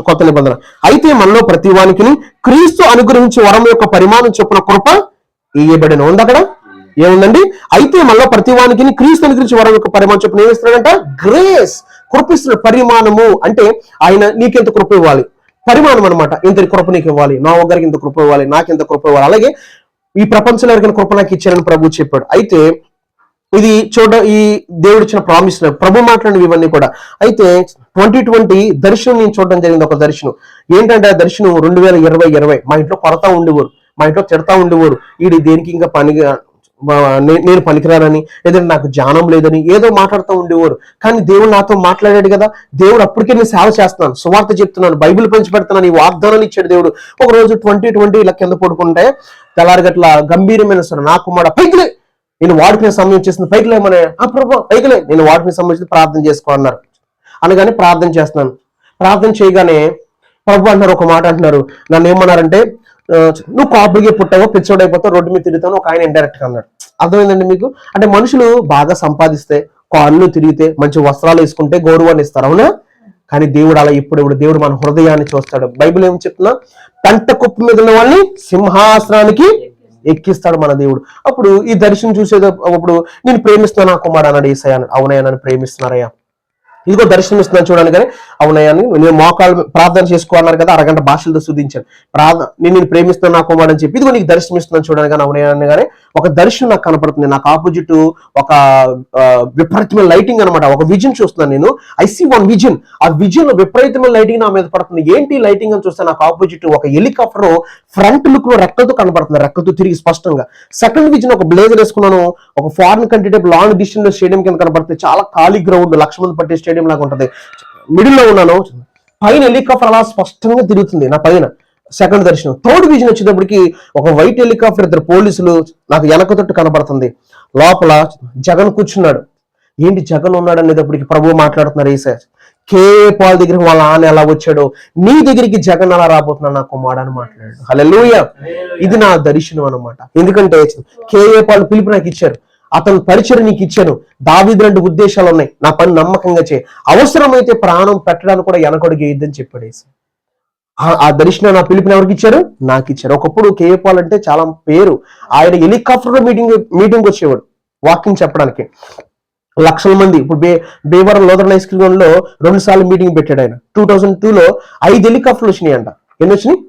Speaker 1: కొత్త నిబంధన, అయితే మనలో ప్రతి వానికిని క్రీస్తు అనుగ్రహించే వరం యొక్క పరిమాణం చొప్పున కృప ఇయ్యబడిన. ఉంది అక్కడ ఏముందండి? అయితే మనలో ప్రతి వానికిని క్రీస్తు అనుగ్రహించే వరం యొక్క పరిమాణం చొప్పున ఏమిస్తున్నాడంట? గ్రేస్, కృప ఇస్తున్న పరిమాణము. అంటే ఆయన నీకెంత కృప ఇవ్వాలి, పరిమాణం అనమాట. ఇంత కృప నీకు ఇవ్వాలి, నా ఒక్కరికి ఇంత కృప ఇవ్వాలి, నాకెంత కృప ఇవ్వాలి. అలాగే ఈ ప్రపంచంలో ఎవరికైనా కృప నాకు ఇచ్చారని ప్రభు చెప్పాడు. అయితే ఇది ఈ దేవుడు ఇచ్చిన ప్రామిస్, ప్రభు మాట్లాడినవి ఇవన్నీ కూడా. అయితే 2020 దర్శనం నేను చూడడం జరిగింది. ఒక దర్శనం ఏంటంటే, ఆ దర్శనం 2020 మా ఇంట్లో కొరత ఉండేవారు, మా ఇంట్లో తిడతా ఉండేవారు, వీడి దేనికి ఇంకా నేను పనికిరానని, లేదంటే నాకు జ్ఞానం లేదని ఏదో మాట్లాడుతూ ఉండేవారు. కానీ దేవుడు నాతో మాట్లాడాడు కదా. దేవుడు అప్పటికే నేను సేవ చేస్తున్నాను, సువార్త చెప్తున్నాను, బైబిల్ పంచి పెడుతున్నాను, ఈ వాగ్దానాన్ని ఇచ్చాడు దేవుడు. ఒక రోజు 2020 ఇలా కింద పడుకుంటే తెల్లారిగట్ల గంభీరమైన సరే, నా కుమార పైకిలే, నేను వాడుకునే సమయం చేసిన పైకి లేమనే, ప్రభు పైకిలే, నేను వాడుకునే సంబంధించి ప్రార్థన చేసుకో అన్నారు. అనగానే ప్రార్థన చేస్తున్నాను. ప్రార్థన చేయగానే ప్రభు అంటున్నారు, ఒక మాట అంటున్నారు. నన్ను ఏమన్నారంటే, నువ్వు కాపుడిగా పుట్టావో, పిచ్చోడైపోతావు, రోడ్డు మీద తిరుగుతావు, ఒక ఆయన ఇండైరెక్ట్ గా అన్నాడు. అర్థమైందండి మీకు? అంటే మనుషులు బాగా సంపాదిస్తే, కార్లు తిరిగితే, మంచి వస్త్రాలు వేసుకుంటే గౌరవాన్ని ఇస్తారు, అవునా? కానీ దేవుడు అలా ఇప్పుడు దేవుడు మన హృదయాన్ని చూస్తాడు. బైబిల్ ఏం చెప్తున్నా, పెంట కుప్ప మీద ఉన్న వాళ్ళని సింహాసనానికి ఎక్కిస్తాడు మన దేవుడు. అప్పుడు ఈ దర్శనం చూసేది, అప్పుడు నేను ప్రేమిస్తున్నా కుమార్ అన్నాడు యేసయ్య. అవునయ్య నన్ను ప్రేమిస్తున్నారయ్యా, ఇదిగో దర్శనం ఇస్తున్నాను చూడండి. కానీ అవునయ్యాని నేను మోకాళ్ళు ప్రార్థన చేసుకోవాలన్నారు కదా, అరగంట భాషలతో స్తుతించాను. నేను ప్రేమిస్తున్నాను నా కుమారుడు అని చెప్పి, ఇదిగో నీకు దర్శనం ఇస్తున్నాను చూడండి. కానీ అవునయ్యాని కానీ ఒక దర్శనం నాకు కనపడుతుంది. నాకు ఆపోజిట్ ఒక విపరీతమైన లైటింగ్ అనమాట, ఒక విజన్ చూస్తున్నాను నేను. I see one vision. ఆ విజన్ లో విపరీతమైన లైటింగ్ నా మీద పడుతుంది. ఏంటి లైటింగ్ అని చూస్తే, నాకు ఆపోజిట్ ఒక హెలికాప్టర్ ఫ్రంట్ లుక్ లో రెక్కలతో కనపడుతుంది, రెక్కలతో తిరిగి స్పష్టంగా. సెకండ్ విజన్ ఒక బ్లేజర్ వేసుకున్నాను, ఒక foreign country type long distance లో స్టేడియం కింద కనపడుతుంది. చాలా ఖాళీ గ్రౌండ్, 1,00,000 మంది పట్టే స్టేడియం లాగా ఉంటది. మిడిల్ లో ఉన్నాను, పైన హెలికాప్టర్ అలా స్పష్టంగా తిరుగుతుంది నా పైన. సెకండ్ దర్శనం. థర్డ్ విజన్ వచ్చేటప్పటికి ఒక వైట్ హెలికాప్టర్, 2 పోలీసులు నాకు వెనక తట్టు కనబడుతుంది. లోపల జగన్ కూర్చున్నాడు. ఏంటి జగన్ ఉన్నాడు అనేటప్పటికి ప్రభు మాట్లాడుతున్నారు, ఈసారి కేఏ పాల్ దగ్గరికి వాళ్ళ ఆయన ఎలా వచ్చాడో నీ దగ్గరికి జగన్ అలా రాబోతున్నాడు నా కుమారుడు అని మాట్లాడాడు. హల్లెలూయా. ఇది నా దర్శనం అన్నమాట. ఎందుకంటే కేఏ పాల్ పిలుపు నాకు ఇచ్చారు, అతను పరిచయం నీకు ఇచ్చాను, దావీదు 2 ఉద్దేశాలు ఉన్నాయి, నా పని నమ్మకంగా చేయి, అవసరమైతే ప్రాణం పెట్టడానికి కూడా వెనకడుగు వేయొద్దని చెప్పాడు. ఆ దర్శనం నా పిలుపుని ఎవరికి ఇచ్చారు? నాకు ఇచ్చారు. ఒకప్పుడు కేఏ పాల్ అంటే చాలా పేరు. ఆయన హెలికాప్టర్ లో మీటింగ్ వచ్చేవాడు వాకింగ్ చెప్పడానికి. లక్షల మంది. ఇప్పుడు భీమవరం లోదరన్ హై స్కూల్ లో 2 సార్లు మీటింగ్ పెట్టాడు ఆయన. 2002లో 5 హెలికాప్టర్లు వచ్చినాయి అంట. ఎన్ని వచ్చినాయి?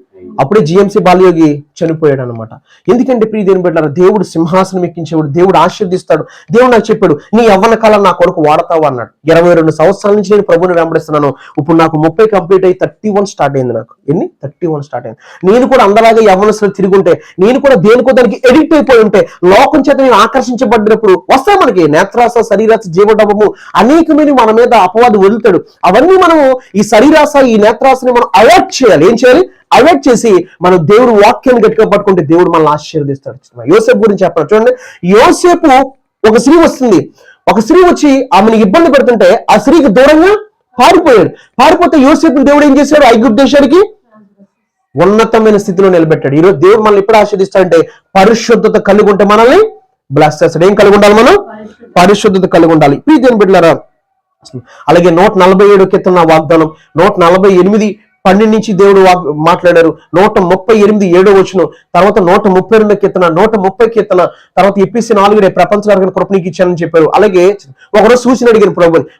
Speaker 1: అప్పుడే జిఎంసి బాలయోగి చనిపోయాడు అనమాట. ఎందుకంటే ప్రియ దేవుని బిడ్డలారా, దేవుడు సింహాసనం ఎక్కించేవాడు, దేవుడు ఆశీర్దిస్తాడు. దేవుడు నాకు చెప్పాడు, నీ యవ్వన కాలం నా కొరకు వాడతావు అన్నాడు. 22 సంవత్సరాల నుంచి నేను ప్రభువుని వెంబడిస్తున్నాను. ఇప్పుడు నాకు 30 కంప్లీట్ అయ్యి 31 స్టార్ట్ అయింది. నాకు ఎన్ని 31 స్టార్ట్ అయింది. నేను కూడా అందలాగా యవ్వనస్తులు తిరిగి ఉంటే, నేను కూడా దేనికో దానికి ఎడిక్ట్ అయిపోయి ఉంటే, లోకం చేత నేను ఆకర్షించబడినప్పుడు వస్తాయి మనకి నేత్రాస, శరీరాస, జీవడము అనేకమైన మన మీద అపవాది వదులుతాడు. అవన్నీ మనము ఈ శరీరాస, ఈ నేత్రాసని మనం అవాయిడ్ చేయాలి. ఏం చేయాలి? అవాయిడ్ చేసి మనం దేవుడు వాక్యాన్ని గట్టిగా పట్టుకుంటే దేవుడు మనల్ని ఆశీర్వదిస్తాడు. యోసేపు గురించి చెప్పాను చూడండి. యోసేపు, ఒక స్త్రీ వస్తుంది, ఒక స్త్రీ వచ్చి ఆమెను ఇబ్బంది పెడుతుంటే ఆ స్త్రీకి దూరంగా పారిపోయాడు. పారిపోతే యోసేపు దేవుడు ఏం చేశాడు? ఐగుప్తు దేశానికి ఉన్నతమైన స్థితిలో నిలబెట్టాడు. ఈరోజు దేవుడు మనల్ని ఎప్పుడు ఆశీర్దిస్తాడంటే పరిశుద్ధత కలిగి ఉంటే మనల్ని బ్లెస్ చేస్తాడు. ఏం కలిగి ఉండాలి? మనం పరిశుద్ధత కలిగి ఉండాలి. ప్రియదేవుని బిడ్డలారా, అలాగే 147 కీర్తన వాగ్దానం, 148 12 నుంచి దేవుడు మాట్లాడారు. 138 7వ వచనం, తర్వాత 132 కీర్తన, 130 కీర్తన, తర్వాత ఎపిసి 4 ప్రపంచ కృప నీకు ఇచ్చానని చెప్పారు. అలాగే ఒకరోజు సూచన అడిగాను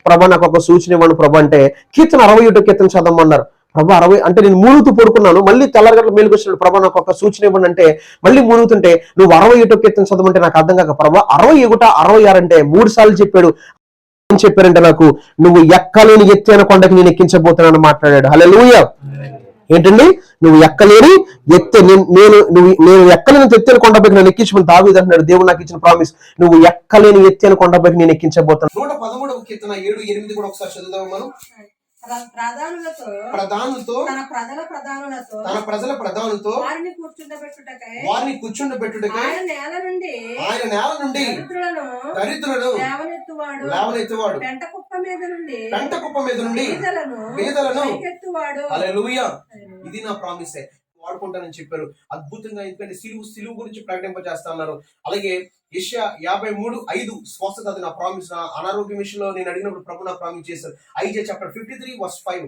Speaker 1: ప్రభా నాకు ఒక సూచన ఇవ్వండి ప్రభా అంటే, కీర్తన 61 కీర్తన చదవమన్నారు. ప్రభా 60 అంటే నేను మూలుగుతూ పడుకున్నాను. మళ్ళీ తెల్లగట్ల మేలుకు వచ్చినాడు, ప్రభా నాకు ఒక సూచన ఇవ్వండి అంటే, మళ్ళీ మూలుగుతుంటే నువ్వు 61 కీర్తన చదవమంటే నాకు అర్థం కాక, ప్రభా 61 66 అంటే 3 సార్లు చెప్పాడు. ఏం చెప్పారంటే నాకు, నువ్వు ఎక్కలేని ఎత్తైన కొండకి నేను ఎక్కించబోతున్నాను మాట్లాడాడు. హల్లెలూయా. ఏంటండి? నువ్వు ఎక్కలేని నేను ఎక్కలేని ఎత్తైన కొండపైకి నేను ఎక్కించమని దావీదు అంటున్నాడు. దేవుడు నాకు ఇచ్చిన ప్రామిస్, నువ్వు ఎక్కలేని ఎత్తైన కొండపైకి నేను ఎక్కించబోతాను. 113వ కీర్తన 7, 8 కూడా ఒకసారి చదువుదాం మనం. ప్రధానులతో తన ప్రజల ప్రధానులతో వారిని కూర్చుండబెట్టుటకై ఆయన నేల నుండి దరిద్రులను లేవనెత్తువాడు, పెంట కుప్ప మీద నుండి బీదలను హల్లెలూయా. ఇది నా ప్రామిసే, వాడుకుంటానని చెప్పారు. అద్భుతంగా, ఎందుకంటే సిలువు గురించి ప్రకటింపజేస్తా ఉన్నారు. అలాగే యెషయా 53:5 స్వస్థత, అది నా ప్రామిస్. నా అనారోగ్యం విషయంలో నేను అడిగినప్పుడు ప్రభు నా ప్రామిస్ చేశారు. ఐజా చాప్టర్ 53:5,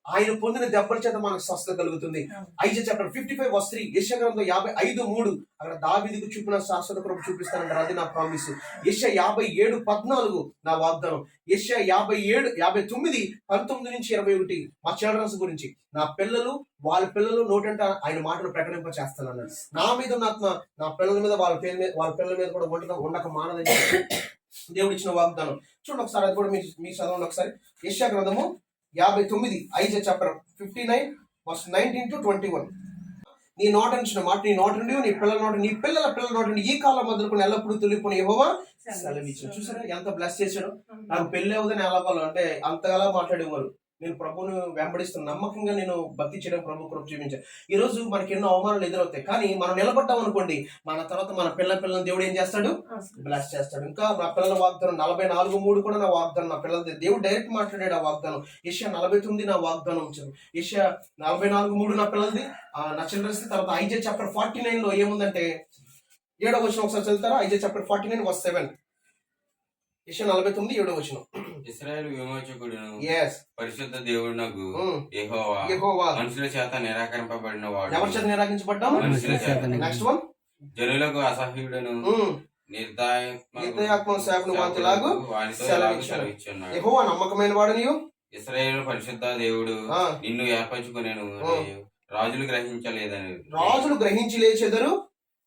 Speaker 1: ఆయన పొందిన దెబ్బల చేత మనకు స్వస్థత కలుగుతుంది. ఐజా చాప్టర్ 55:3, యెషయా గ్రంథం 55:3, అక్కడ దావీదుకు చూపిన శాశ్వత కృప చూపిస్తానంటారు. అది నా ప్రామిస్. యెషయా 57:14 నా వాగ్దానం. యెషయా 59, 19 నుంచి 21 మా చిల్డ్రన్స్ గురించి, నా పిల్లలు వాళ్ళ పిల్లలు నోటంట ఆయన మాటలు ప్రకటింప చేస్తానన్నాడు. నా మీద ఉన్న ఆత్మ నా పిల్లల మీద, వాళ్ళ పిల్లల మీద కూడా ఉండక మానదని దేవుడు ఇచ్చిన వాగ్దానం. చూడండి ఒకసారి, అది కూడా మీ చదవండి ఒకసారి. యెషయా గ్రంథము 59, ఐజా చాప్టర్ 59:19 to 21. నీ నోట నుంచి మాట, నీ నోట నుండి, నీ పిల్లల నోట, నీ పిల్లల నోట నుండి ఈ కాలం మొదలుకొని ఎల్లప్పుడూ తొలిపోయిన యెహోవా సెలవిచ్చాడు. చూసారా ఎంత బ్లెస్ చేశాడు. నాకు పెళ్లి అవుదని ఎలాగో అంటే అంతగా మాట్లాడేవారు. నేను ప్రభువును వెంబడిస్తున్న నమ్మకంగా నేను భక్తి చేయడం ప్రభు కృప చూపించాను. ఈ రోజు మనకి ఎన్నో అవమానాలు ఎదురవుతాయి, కానీ మనం నిలబడ్డాం అనుకోండి, మన తర్వాత మన పిల్లలను దేవుడు ఏం చేస్తాడు? బ్లెస్ చేస్తాడు. ఇంకా నా పిల్లల వాగ్దానం 44:3 కూడా నా వాగ్దానం. నా పిల్లల దేవుడు డైరెక్ట్ మాట్లాడాడు ఆ వాగ్దానం. యెషయా 49 నా వాగ్దానం, యెషయా 44:3 నా పిల్లలది, నా చిల్డ్రన్స్. తర్వాత ఐజా చాప్టర్ 49లో ఏముందంటే 7వ వచనం ఒకసారి చదువుతారా? ఐజా చాప్టర్ 49:7, యెషయా 49, 7వ వచనం.
Speaker 2: ఇశ్రాయేలు విమోచకుడును పరిశుద్ధ దేవుడునగు
Speaker 1: యెహోవా
Speaker 2: మనుషుల చేత నిరాకరింపబడిన వాడు.
Speaker 1: ఎవరి చేత నిరాకరించబడ్డాం? మనుషుల చేత. నెక్స్ట్ వన్,
Speaker 2: జనులకు అసహ్యుడును
Speaker 1: నిర్దయాత్మ సేవకుని వాంతులాగు సెలవిచ్చున్నాడు. యెహోవా నమ్మకమైన వాడు నీవు.
Speaker 2: ఇశ్రాయేలు పరిశుద్ధ దేవుడు నిన్ను ఏర్పరచుకునేను, రాజులు గ్రహించలేదని. రాజులు
Speaker 1: గ్రహించి లేచెదరు,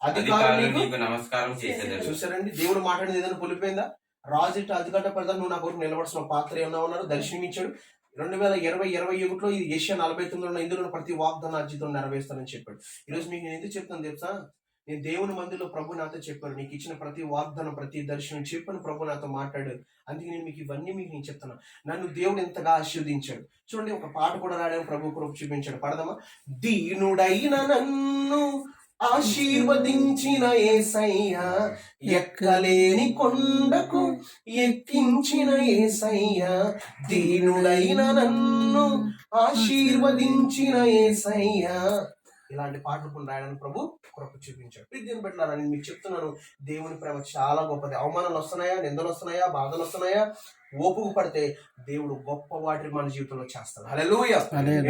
Speaker 1: అధికారులు
Speaker 2: నీకు నమస్కారం చేసేదారు.
Speaker 1: చూసారండి, దేవుడు మాట్లాడింది ఏదైనా పొలిపోయిందా? రాజు అధికార పడతాను, నువ్వు నా కొరకు నిలబడుతున్న పాత్ర ఏమన్నా ఉన్నారు. దర్శనమిచ్చాడు. 2020-21లో ఇది యెషయా 49లో ఇందులో ప్రతి వాగ్దాన అర్జితం నెరవేరుస్తానని చెప్పాడు. ఈరోజు మీకు నేను ఎందుకు చెప్తాను తెలుసా? నేను దేవుని మందిలో ప్రభు నాతో చెప్పాను, నీకు ఇచ్చిన ప్రతి వాగ్దానం, ప్రతి దర్శనం చెప్పని ప్రభు నాతో మాట్లాడు. అందుకే నేను మీకు ఇవన్నీ నేను చెప్తాను. నన్ను దేవుడు ఎంతగా ఆశీర్వదించాడు. చూడండి, ఒక పాట కూడా రాయడం ప్రభు కృప చూపించాడు. పడదామా? దీనుడైన నన్ను ఆశీర్వదించిన యేసయ్యా, ఎక్కలేని కొండకు ఎక్కించిన యేసయ్యా, దీనుడైన నన్ను ఆశీర్వదించిన యేసయ్యా. ఇలాంటి పాటలు కొన్ని రాయడానికి ప్రభు కృప చూపించాడు. ప్రీతిని పెట్టాలని నేను మీకు చెప్తున్నాను, దేవుని ప్రేమ చాలా గొప్పది. అవమానాలు వస్తున్నాయా, నిందలు వస్తున్నాయా, బాధలు వస్తున్నాయా, ఓపుకు పడితే దేవుడు గొప్ప వాటిని మన జీవితంలో చేస్తాడు. హల్లెలూయా.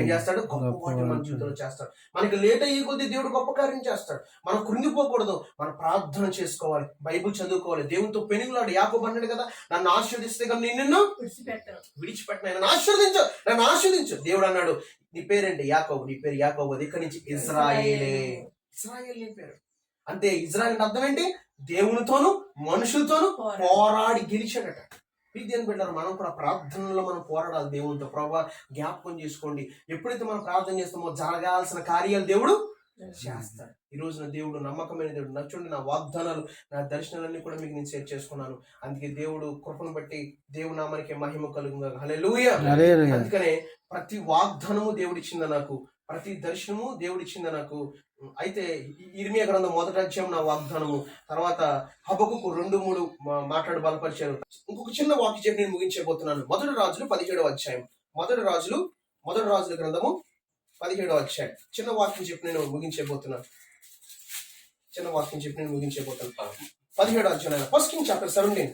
Speaker 1: ఏం చేస్తాడు? గొప్ప వాటిని మన జీవితంలో చేస్తాడు. మనకి లేట్ అయ్యే కొద్దీ దేవుడు గొప్ప కార్యం చేస్తాడు. మనం కృంగిపోకూడదు, మనం ప్రార్థన చేసుకోవాలి, బైబిల్ చదువుకోవాలి, దేవునితో పెనుగులాడు. యాకోబు అన్నాడు కదా, నన్ను ఆశీర్వదిస్తే కానీ నేను నిన్ను విడిచిపెట్టను, నన్ను ఆశీర్వదించు. దేవుడు అన్నాడు, నీ పేరేంటి? యాకోబు. నీ పేరు యాకోబు, అది ఇక్కడి నుంచి ఇజ్రాయేలే. ఇజ్రాయేల్ నీ పేరు. అంటే ఇజ్రాయేల్ అంటే అర్థం ఏంటి? దేవునితోను మనుషులతోనూ పోరాడి గెలిచాడట. ప్రీతిని పెట్టారు. మనం కూడా ప్రార్థనలో మనం పోరాడాలి దేవునితో. ప్రభా జ్ఞాపకం చేసుకోండి, ఎప్పుడైతే మనం ప్రార్థన చేస్తామో జరగాల్సిన కార్యాలు దేవుడు చేస్తాడు. ఈ రోజున దేవుడు నమ్మకమైన దేవుడు. నచ్చండి, నా వాగ్దానాలు, నా దర్శనాలన్నీ కూడా మీకు నేను షేర్ చేసుకున్నాను. అందుకే దేవుడు కృపను బట్టి దేవుడి నామానికి మహిమ కలుగుగా. హల్లెలూయా. అందుకనే ప్రతి వాగ్దానము దేవుడిచ్చింద నాకు, ప్రతి దర్శనము దేవుడిచ్చింద నాకు. అయితే ఇర్మియా గ్రంథం 1వ అధ్యాయం నా వాగ్దానము, తర్వాత హబకుకు 2-3 మాట్లాడి బలపరిచారు. ఇంకొక చిన్న వాక్యం చెప్పి నేను ముగించబోతున్నాను. 1 రాజులు 17వ అధ్యాయం. 1 రాజుల గ్రంథము 17వ అధ్యాయం. చిన్న వాక్యం చెప్పి నేను ముగించబోతున్నాను. 17వ అధ్యాయం. First king chapter 17.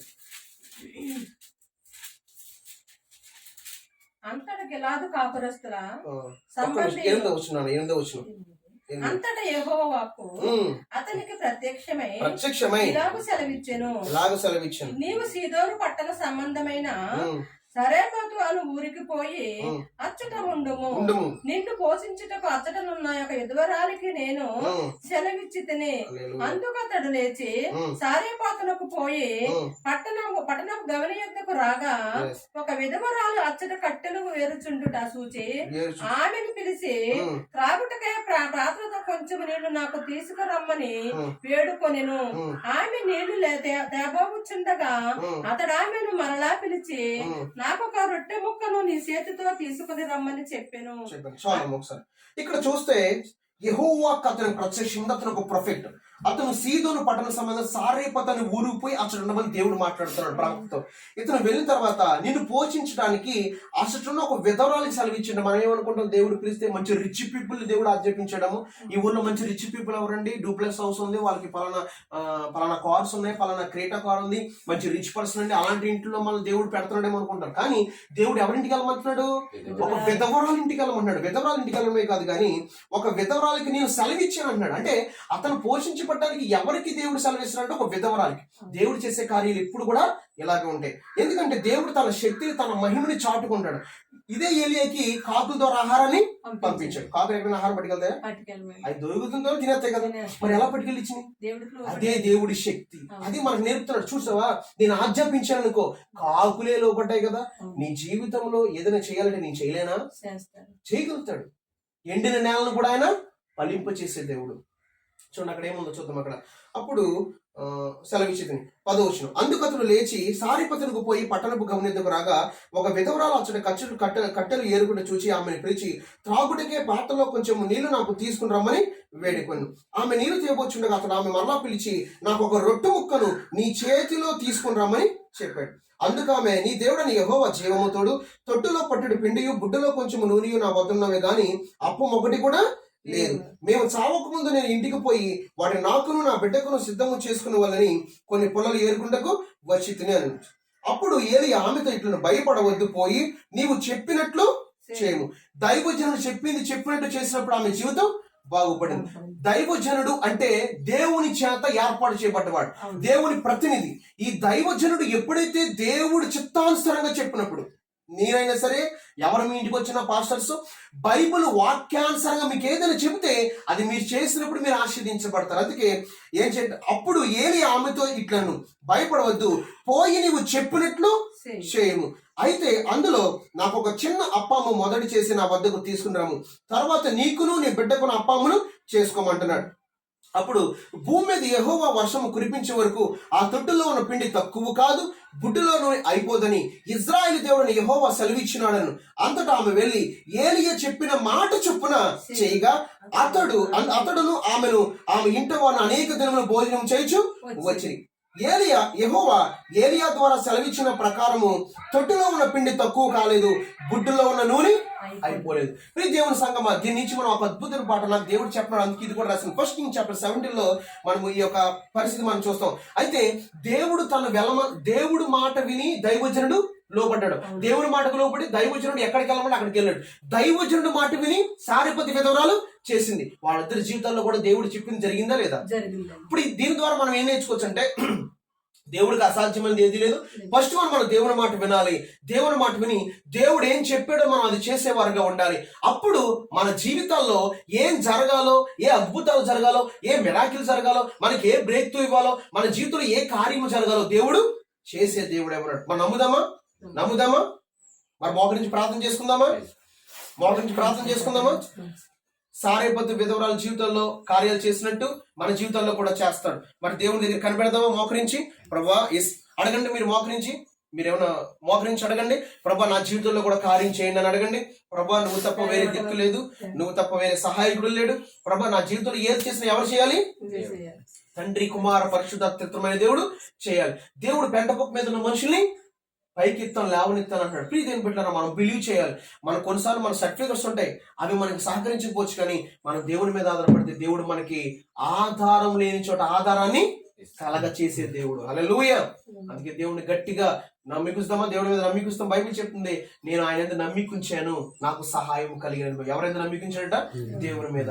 Speaker 3: అంతటా గిలాదు కాపురస్తుల
Speaker 1: 8వ వచనం.
Speaker 3: అంతటా యెహోవా వాక్కు అతనికి ప్రత్యక్షమై ఇలాగు సెలవిచ్చెను, నీవు సీదోను పట్టణ సంబంధమైన సరేపతు అను ఊరికి పోయి అచ్చట ఉండుము. నిన్ను పోషించుటకు అచ్చటనున్న యొక్క ఎదువరాలికి నేను సెలవిచ్చి తిని. అందుకు అతడు లేచి సారేపాతులకు పోయి పట్టణం గమని యొద్దకు రాగా, ఒక విధవరాలు అచ్చట కట్టెలు వేరుచుండుట చూచి ఆమెను పిలిచి, త్రాగుటకే పాత్రతో కొంచెం నీళ్లు నాకు తీసుకురమ్మని వేడుకొనెను. ఆమె నీళ్లు తేబోచుండగా అతడు ఆమెను మరలా పిలిచి, నాకు ఒక రొట్టె ముక్కను నీ చేతితో తీసుకుని రమ్మని చెప్పాను.
Speaker 1: ఒకసారి ఇక్కడ చూస్తే యెహోవాకు అతను ప్రత్యక్షంగా అతను ఒక ప్రొఫెట్. అతను సీదోను పట్టణ సంబంధం సారేపతు అనే ఊరికి పోయి అక్కడ ఉండమని దేవుడు మాట్లాడుతున్నాడు ప్రాంతంతో. ఇతను వెళ్ళిన తర్వాత నిన్ను పోషించడానికి అసలు ఒక విధవరాలకి సెలవిచ్చిండు. మనం ఏమనుకుంటాం, దేవుడు పిలిస్తే మంచి రిచ్ పీపుల్ దేవుడు ఆజ్ఞాపించడము. ఈ ఊర్లో మంచి రిచ్ పీపుల్ ఎవరండి? డూప్లెక్స్ హౌస్ ఉంది, వాళ్ళకి పలానా కార్స్ ఉన్నాయి, పలానా క్రేటా కార్ ఉంది, మంచి రిచ్ పర్సన్ అండి, అలాంటి ఇంట్లో మనం దేవుడు పెడుతున్నాడేమో అనుకుంటారు. కానీ దేవుడు ఎవరింటికి వెళ్ళమంటున్నాడు? ఒక విధవరాలు ఇంటికి వెళ్ళమంటున్నాడు. విధవరాలు ఇంటికి వెళ్ళమే కాదు, కానీ ఒక విధవరాలకి నేను సెలవిచ్చాను అంటున్నాడు. అంటే అతను పోషించబడ్డానికి ఎవరికి దేవుడు సెలవిస్తున్నాడు? ఒక విధవరాలకి. దేవుడు చేసే కార్యాలు ఎప్పుడు కూడా ఇలాగే ఉంటాయి. ఎందుకంటే దేవుడు తన శక్తిని, తన మహిమని చాటుకుంటాడు. ఇదే ఏలియాకి కాకుల ద్వారా ఆహారాన్ని పంపించాడు. కాకులు ఎక్కడైనా ఆహారం పట్టుకెళ్తాయా? అది దొరుకుతుందో తినేస్తాయి కదా, మరి ఎలా పట్టుకెళ్ళి ఇచ్చింది? అదే దేవుడి శక్తి. అది మనకు నేర్పుతున్నాడు. చూసావా, నేను ఆజ్ఞాపించాను అనుకో, కాకులే లోపడ్డాయి కదా. నీ జీవితంలో ఏదైనా చేయాలంటే నేను చేయలేనా? చేయగలుగుతాడు. ఎండిన నేలను కూడా ఆయన ఫలింప చేసే దేవుడు. చూడండి అక్కడ ఏముందో చూద్దాం. అక్కడ అప్పుడు సెలవిచ్చేది 10వ వచనం. అందుకు అతడు లేచి సారిపతులకు పోయి పట్టణపు గమనిద్దకు రాగా, ఒక విధవరాలు అతడు కట్టెలు ఏరుకుంటూ చూచి ఆమెను పిలిచి, త్రాగుడికే పాత్రలో కొంచెం నీళ్లు నాకు తీసుకుని రమ్మని వేడుకొను. ఆమె నీళ్లు తేబోచుండగా అతడు ఆమె మరలా పిలిచి, నాకు ఒక రొట్టె ముక్కను నీ చేతిలో తీసుకుని రమ్మని చెప్పాడు. అందుకు ఆమె, నీ దేవుడని యెహోవా జీవముతోడు, తొట్టులో పట్టుడు పిండియు బుడ్డలో కొంచెం నూనెయు నా వద్దన్నవే గాని అప్పు ఒకటి కూడా లేదు. మేము చావక ముందు నేను ఇంటికి పోయి వాటి నాకును నా బిడ్డకును సిద్ధము చేసుకునే వాళ్ళని కొన్ని పొలాలు ఏరుకుంటకు వచ్చి తినాను. అప్పుడు ఏలియా ఆమెతో ఇట్లను, భయపడవద్దు, పోయి నీవు చెప్పినట్లు చేయము. దైవజనుడు చెప్పినట్టు చేసినప్పుడు ఆమె జీవితం బాగుపడింది. దైవజనుడు అంటే దేవుని చేత ఏర్పాటు చేయబడ్డవాడు, దేవుని ప్రతినిధి. ఈ దైవజనుడు ఎప్పుడైతే దేవుడు చిత్తానుసారంగా చెప్పినప్పుడు, నేనైనా సరే ఎవరు మీ ఇంటికి వచ్చిన పాస్టర్స్ బైబిల్ వాక్యానుసారంగా మీకు ఏదైనా చెబితే అది మీరు చేసినప్పుడు మీరు ఆశీర్వదించబడతారు. అందుకే ఏం చేయండి, అప్పుడు ఏలియా ఆమెతో ఇట్లను, భయపడవద్దు, పోయి నీవు చెప్పినట్లు చేయము. అయితే అందులో నాకు ఒక చిన్న అప్పము మొదటి చేసి నా వద్దకు తీసుకున్నాము, తర్వాత నీకును నీ బిడ్డకును అప్పమును చేసుకోమంటున్నాడు. అప్పుడు భూమి మీద యెహోవా వర్షము కురిపించే వరకు ఆ తొట్టులో ఉన్న పిండి తక్కువ కాదు, బుడ్డులో నూనె అయిపోదని ఇజ్రాయేలు దేవుడిని యెహోవా సెలవిచ్చినాడను. అంతటా ఆమె వెళ్లి ఏలియా చెప్పిన మాట చొప్పున చేయగా అతడును ఆమె ఇంట వారిని అనేక దినములు భోజనం చేయుచు వచ్చిరి. యెహోవా ఏలియా ద్వారా సెలవిచ్చిన ప్రకారము తొట్టులో ఉన్న పిండి తక్కువ కాలేదు, బుడ్డులో ఉన్న నూనె అయిపోలేదు. ప్రియ దేవుని సంగమా, దీని నుంచి మనం ఒక అద్భుతమైన పాట నాకు దేవుడు చెప్పడం, అందుకు ఇది కూడా రాసింది. ఫస్ట్ కింగ్స్ చాప్టర్ 17 మనము ఈ యొక్క పరిస్థితి మనం చూస్తాం. అయితే దేవుడు మాట విని దైవజనుడు లోపడ్డాడు. దేవుడి మాటకు లోపడి దైవజనుడు ఎక్కడికి వెళ్ళమంటే అక్కడికి వెళ్ళాడు. దైవజనుడు మాట విని సారెపతి విధవరాలు చేసింది. వాళ్ళిద్దరి జీవితాల్లో కూడా దేవుడు చెప్పింది జరిగిందా లేదా? ఇప్పుడు దీని ద్వారా మనం ఏం నేర్చుకోవచ్చు అంటే, దేవుడికి అసాధ్యమైనది ఏది లేదు. ఫస్ట్ మనం దేవుని మాట వినాలి. దేవుని మాట విని దేవుడు ఏం చెప్పాడో మనం అది చేసేవారుగా ఉండాలి. అప్పుడు మన జీవితాల్లో ఏం జరగాలో, ఏ అద్భుతాలు జరగాలో, ఏ మిరాకిల్ జరగాలో, మనకి ఏ బ్రేక్ త్రూ ఇవ్వాలో, మన జీవితంలో ఏ కార్యము జరగాలో దేవుడు చేసే దేవుడు ఏమన్నాడు. మనం నమ్ముదామా? మరి మోకరించి ప్రార్థన చేసుకుందామా? సారేపతి విధవరాల జీవితంలో కార్యాలు చేసినట్టు మన జీవితాల్లో కూడా చేస్తాడు. మరి దేవుని దగ్గర కనిపెడదామా? మోకరించి ప్రభా అడగండి. మీరేమైనా మోకరించి అడగండి. ప్రభా నా జీవితంలో కూడా కార్యం చేయండి అని అడగండి. ప్రభా నువ్వు తప్ప వేరే దిక్కు లేదు, నువ్వు తప్ప వేరే సహాయకుడు లేడు. ప్రభా నా జీవితంలో ఏది చేసినా ఎవరు చేయాలి? తండ్రి, కుమార, పరిశుద్ధాత్మమైన దేవుడు చేయాలి. దేవుడు పెంటపప్పు మీద ఉన్న మనుషుల్ని పైకిత్తాను, లేవనెత్తాను అంటాడు. ప్లీజ్ ఏం పెట్టారా, మనం బిలీవ్ చేయాలి. మన కొన్నిసార్లు మన సర్టిఫికెట్స్ ఉంటాయి, అవి మనకి సహకరించకపోవచ్చు, కానీ మనం దేవుడి మీద ఆధారపడితే దేవుడు మనకి ఆధారం లేని చోట ఆధారాన్ని కలగ చేసే దేవుడు. హల్లెలూయా. అందుకే దేవుడిని గట్టిగా నమ్మికుస్తామా? దేవుడి మీద నమ్మికుస్తాం. బైబిల్ చెప్తుంది, నేను ఆయన నమ్మికుంచాను, నాకు సహాయం కలిగిన. ఎవరైనా నమ్మికుంచాడట? దేవుడి మీద.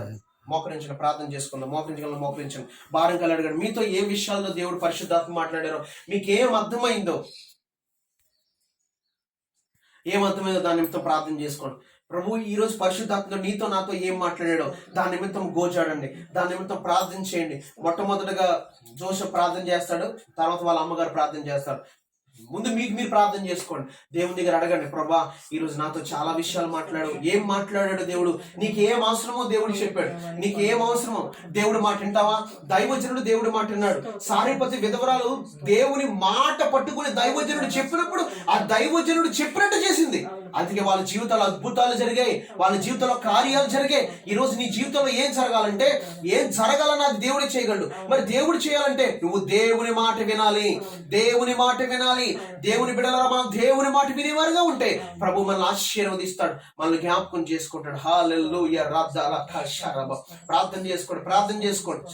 Speaker 1: మోకరించిన ప్రార్థన చేసుకుందాం. మోకరించండి. భారం కలగండి. మీతో ఏ విషయాల్లో దేవుడు పరిశుద్ధాత్మ మాట్లాడారో, మీకు ఏం అర్థమైందో, ఏమర్థమైందో దాని నిమిత్తం ప్రార్థన చేసుకోండి. ప్రభు ఈ రోజు పరిశుద్ధాత్మతో నీతో నాతో ఏం మాట్లాడాడో దాని నిమిత్తం గోచాడండి, దాని నిమిత్తం ప్రార్థన చేయండి. మొట్టమొదటిగా జోసెఫ్ ప్రార్థన చేస్తాడు, తర్వాత వాళ్ళ అమ్మగారు ప్రార్థన చేస్తాడు. ముందు మీకు మీరు ప్రార్థన చేసుకోండి. దేవుని దగ్గర అడగండి, ప్రభా ఈ రోజు నాతో చాలా విషయాలు మాట్లాడు. ఏం మాట్లాడాడు దేవుడు? నీకు ఏం అవసరమో దేవుడు చెప్పాడు. నీకు ఏం అవసరమో దేవుడు మాట వింటావా? దైవజనుడు దేవుడి మాట విన్నాడు. సారేపతి విధవరాలు దేవుని మాట పట్టుకుని దైవజనుడు చెప్పినప్పుడు ఆ దైవజనుడు చెప్పినట్టు చేసింది. అందుకే వాళ్ళ జీవితాల్లో అద్భుతాలు జరిగాయి, వాళ్ళ జీవితంలో కార్యాలు జరిగాయి. ఈ రోజు నీ జీవితంలో ఏం జరగాలంటే, ఏం జరగాలన్నా అది దేవుడే చేయగలడు. మరి దేవుడు చేయాలంటే నువ్వు దేవుని మాట వినాలి. దేవుని బిడ్డలారా, మనం దేవుని మాట వినేవారుగా ఉంటే ప్రభు మనల్ని ఆశీర్వదిస్తాడు, మనల్ని జ్ఞాపకం చేసుకుంటాడు. హల్లెలూయా. ప్రార్థన చేసుకోండి.